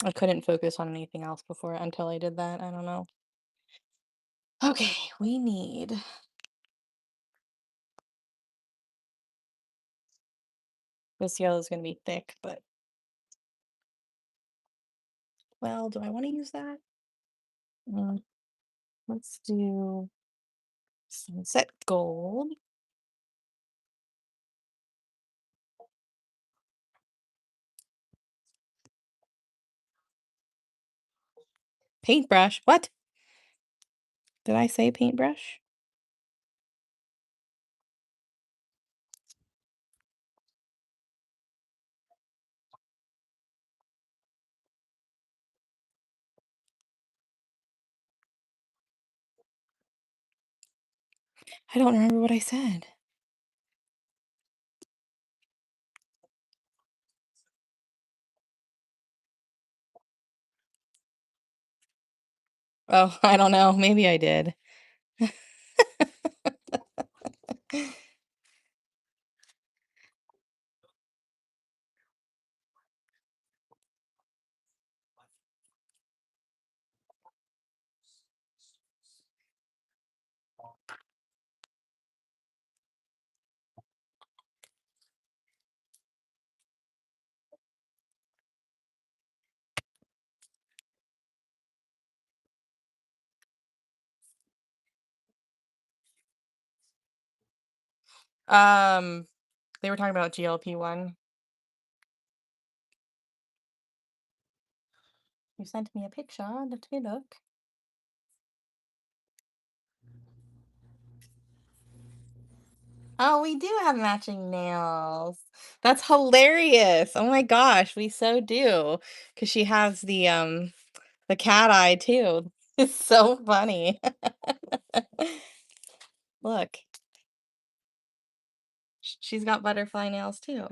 [SPEAKER 1] I couldn't focus on anything else before until I did that. I don't know. Okay, we need this yellow is gonna be thick, but well, do I want to use that? Mm, let's do sunset gold. Paintbrush. What? Did I say paintbrush? I don't remember what I said. Oh, I don't know. Maybe I did. Um, they were talking about GLP-1. You sent me a picture. Let me look. Oh, we do have matching nails. That's hilarious. Oh my gosh, we so do. Because she has the cat eye too. It's so funny. Look, she's got butterfly nails too.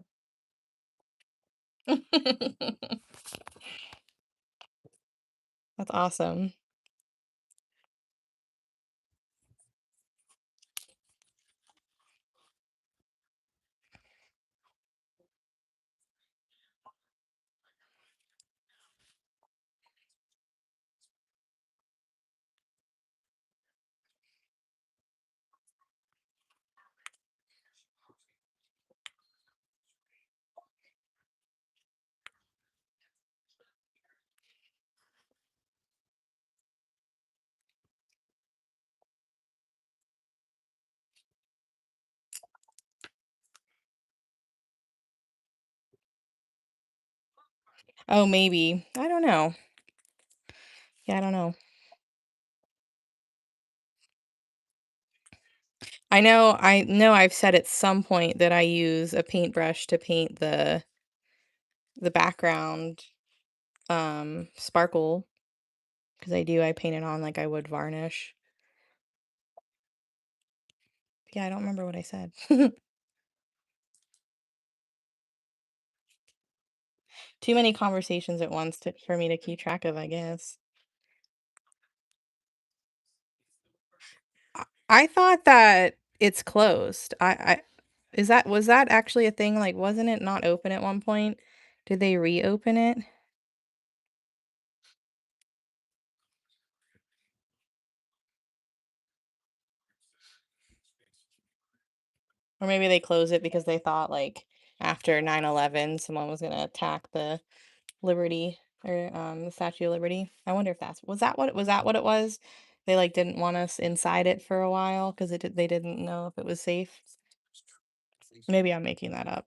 [SPEAKER 1] That's awesome. Oh, maybe. I don't know. Yeah, I don't know. I know I've said at some point that I use a paintbrush to paint the background sparkle because I paint it on like I would varnish. Yeah, I don't remember what I said. Too many conversations at once for me to keep track of, I guess. I thought that it's closed. I is that was that actually a thing? Like, wasn't it not open at one point? Did they reopen it? Or maybe they closed it because they thought like after 9/11 someone was gonna attack the Liberty or the Statue of Liberty. I wonder if that what it was? They like didn't want us inside it for a while because they didn't know if it was safe. Maybe I'm making that up.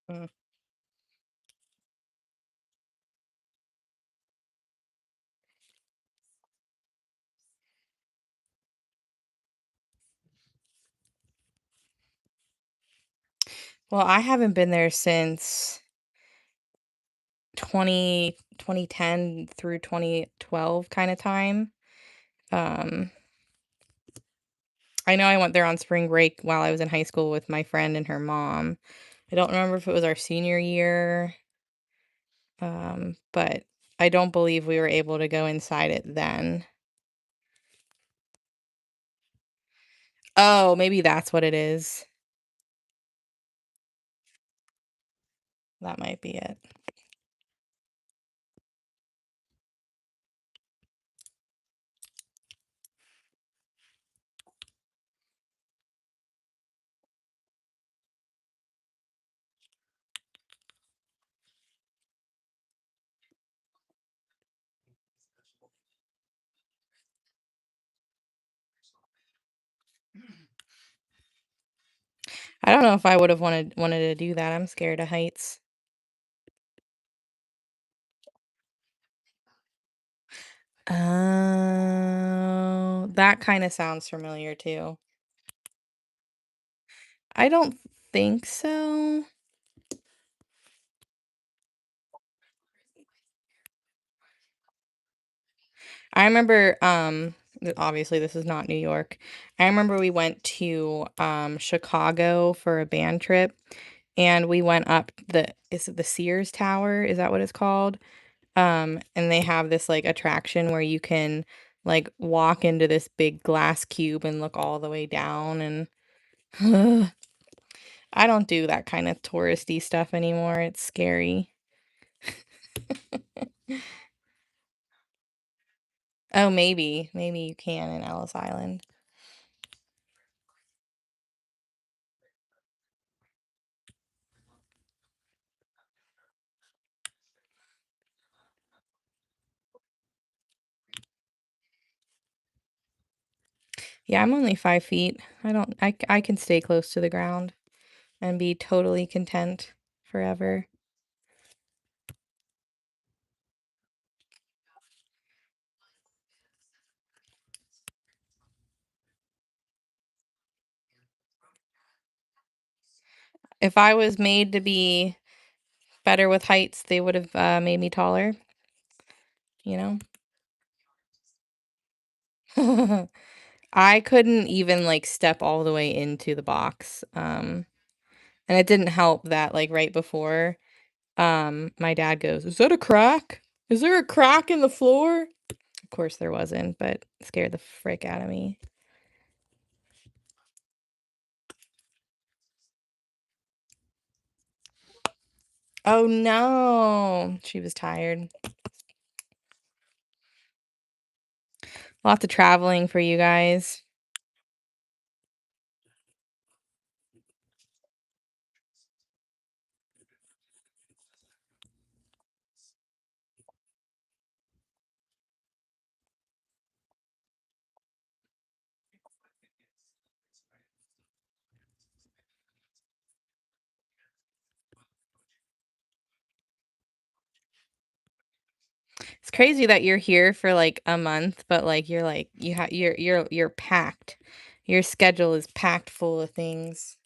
[SPEAKER 1] Mm. Well, I haven't been there since 2010 through 2012 kind of time. Um, I know I went there on spring break while I was in high school with my friend and her mom. I don't remember if it was our senior year, but I don't believe we were able to go inside it then. Oh, maybe that's what it is. That might be it. I don't know if I would have wanted to do that. I'm scared of heights. Oh, that kind of sounds familiar too. I don't think so. I remember, obviously this is not New York. I remember we went to Chicago for a band trip and we went up is it the Sears Tower? Is that what it's called? And they have this like attraction where you can like walk into this big glass cube and look all the way down and I don't do that kind of touristy stuff anymore. It's scary. Oh, maybe you can in Ellis Island. Yeah, I'm only 5 feet. I don't I can stay close to the ground. and be totally content forever. If I was made to be better with heights, they would have made me taller, you know? I couldn't even like step all the way into the box. And it didn't help that like right before, my dad goes, "Is that a crack? Is there a crack in the floor?" Of course there wasn't, but it scared the frick out of me. Oh no. She was tired. Lots of traveling for you guys. It's crazy that you're here for like a month, but like you're like you're packed. Your schedule is packed full of things.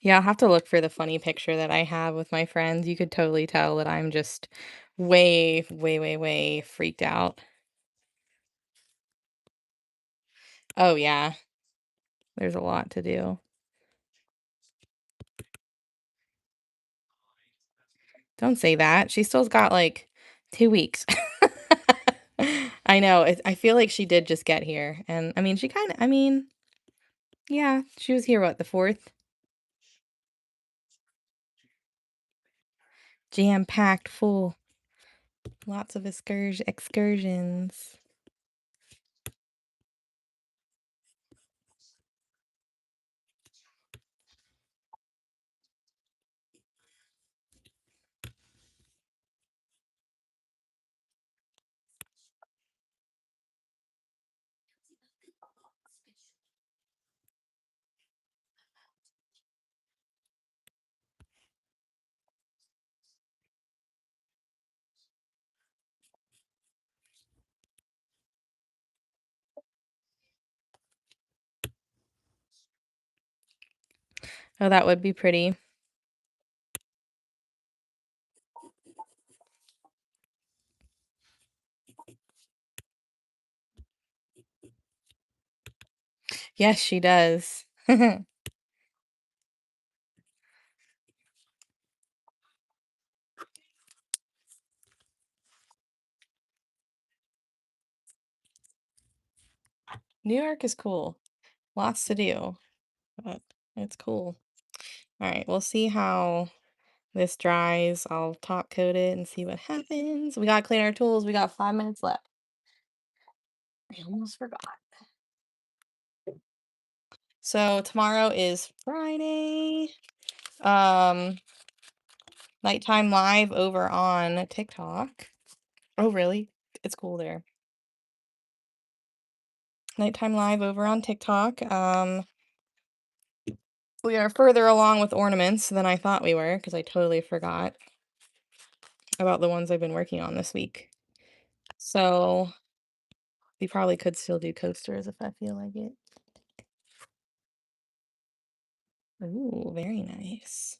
[SPEAKER 1] Yeah, I'll have to look for the funny picture that I have with my friends. You could totally tell that I'm just way, way, way, way freaked out. Oh, yeah. There's a lot to do. Don't say that. She still's got like 2 weeks. I know. I feel like she did just get here. And I mean, she kind of, I mean, yeah, she was here, what, the 4th? Jam-packed full. Lots of excursions. Oh, that would be pretty. Yes, she does. New York is cool. Lots to do, but it's cool. All right, we'll see how this dries. I'll top coat it and see what happens. We gotta clean our tools. We got 5 minutes left. I almost forgot. So tomorrow is Friday. Um, Nighttime live over on TikTok. Oh, really? It's cool there. Nighttime live over on TikTok. We are further along with ornaments than I thought we were because I totally forgot about the ones I've been working on this week. So we probably could still do coasters if I feel like it. Ooh, very nice.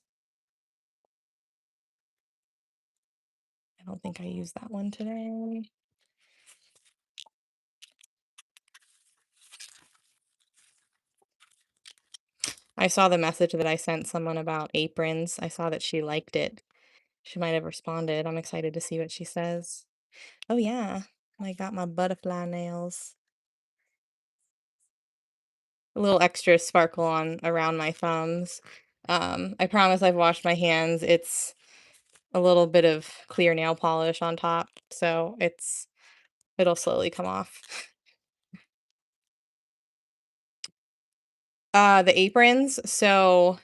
[SPEAKER 1] I don't think I used that one today. I saw the message that I sent someone about aprons. I saw that she liked it. She might have responded. I'm excited to see what she says. Oh yeah, I got my butterfly nails. A little extra sparkle on around my thumbs. I promise I've washed my hands. It's a little bit of clear nail polish on top, so it'll slowly come off. The aprons, so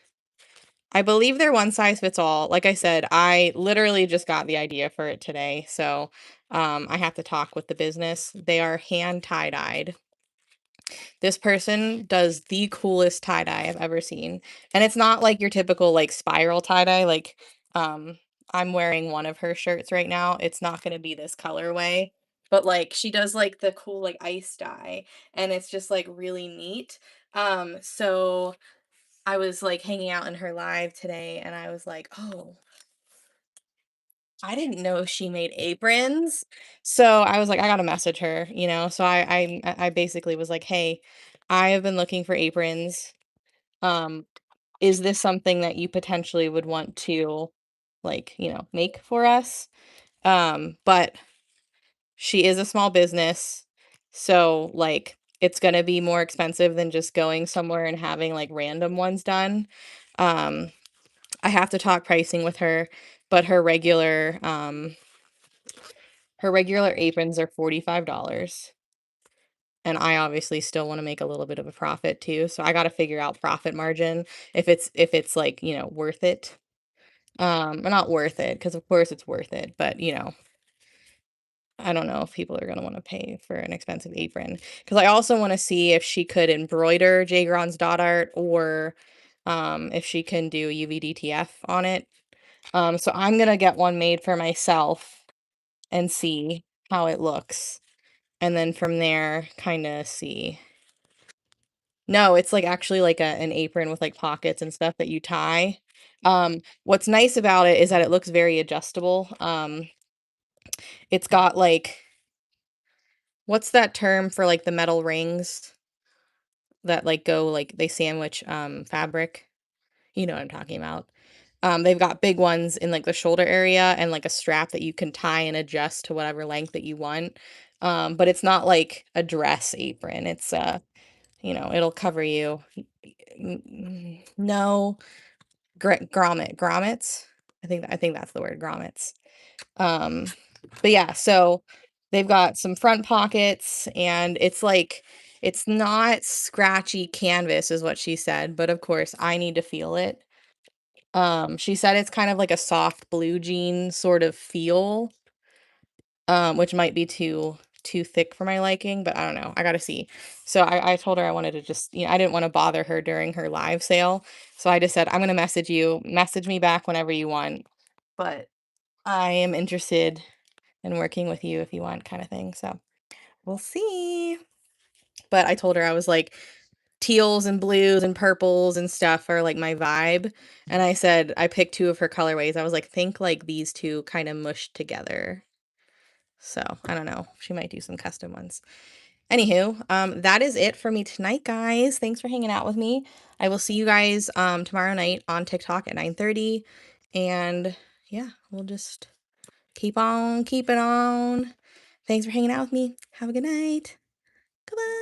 [SPEAKER 1] I believe they're one size fits all. Like I said, I literally just got the idea for it today, so I have to talk with the business. They are hand tie-dyed. This person does the coolest tie-dye I've ever seen. And it's not like your typical like spiral tie-dye. Like I'm wearing one of her shirts right now. It's not gonna be this colorway. But like she does like the cool like ice dye and it's just like really neat. So I was like hanging out in her live today and I was like, oh, I didn't know she made aprons. So I was like, I gotta message her, you know. So I basically was like, hey, I have been looking for aprons. Um, is this something that you potentially would want to like, you know, make for us? But she is a small business, so like it's gonna be more expensive than just going somewhere and having like random ones done. Um, I have to talk pricing with her, but her regular aprons are $45, and I obviously still wanna make a little bit of a profit too, so I gotta figure out profit margin if it's, like, you know, worth it. Or not worth it, because of course it's worth it, but, you know, I don't know if people are gonna wanna pay for an expensive apron. Because I also wanna see if she could embroider JGrondz Dot Art or, if she can do UV-DTF on it. So I'm gonna get one made for myself and see how it looks. And then from there, kinda see. No, it's, like, actually like an apron with, like, pockets and stuff that you tie. What's nice about it is that it looks very adjustable. It's got, like what's that term for, like, the metal rings that, like, go like, they sandwich, fabric? You know what I'm talking about. They've got big ones in, like, the shoulder area and, like, a strap that you can tie and adjust to whatever length that you want. But it's not like a dress apron. It's, you know, it'll cover you. No, grommets. I think that's the word, grommets. Um, but yeah, so they've got some front pockets and it's like it's not scratchy canvas is what she said, but of course I need to feel it. She said it's kind of like a soft blue jean sort of feel, which might be too thick for my liking, but I don't know. I gotta see. So I told her I wanted to just, you know, I didn't want to bother her during her live sale. So I just said, I'm gonna message you, message me back whenever you want. But I am interested in working with you if you want, kind of thing. So we'll see. But I told her I was like, teals and blues and purples and stuff are like my vibe. And I said, I picked two of her colorways. I was like, think like these two kind of mushed together. So I don't know. She might do some custom ones. Anywho, that is it for me tonight, guys. Thanks for hanging out with me. I will see you guys tomorrow night on TikTok at 9:30. And yeah, we'll just keep on keeping on. Thanks for hanging out with me. Have a good night. Goodbye.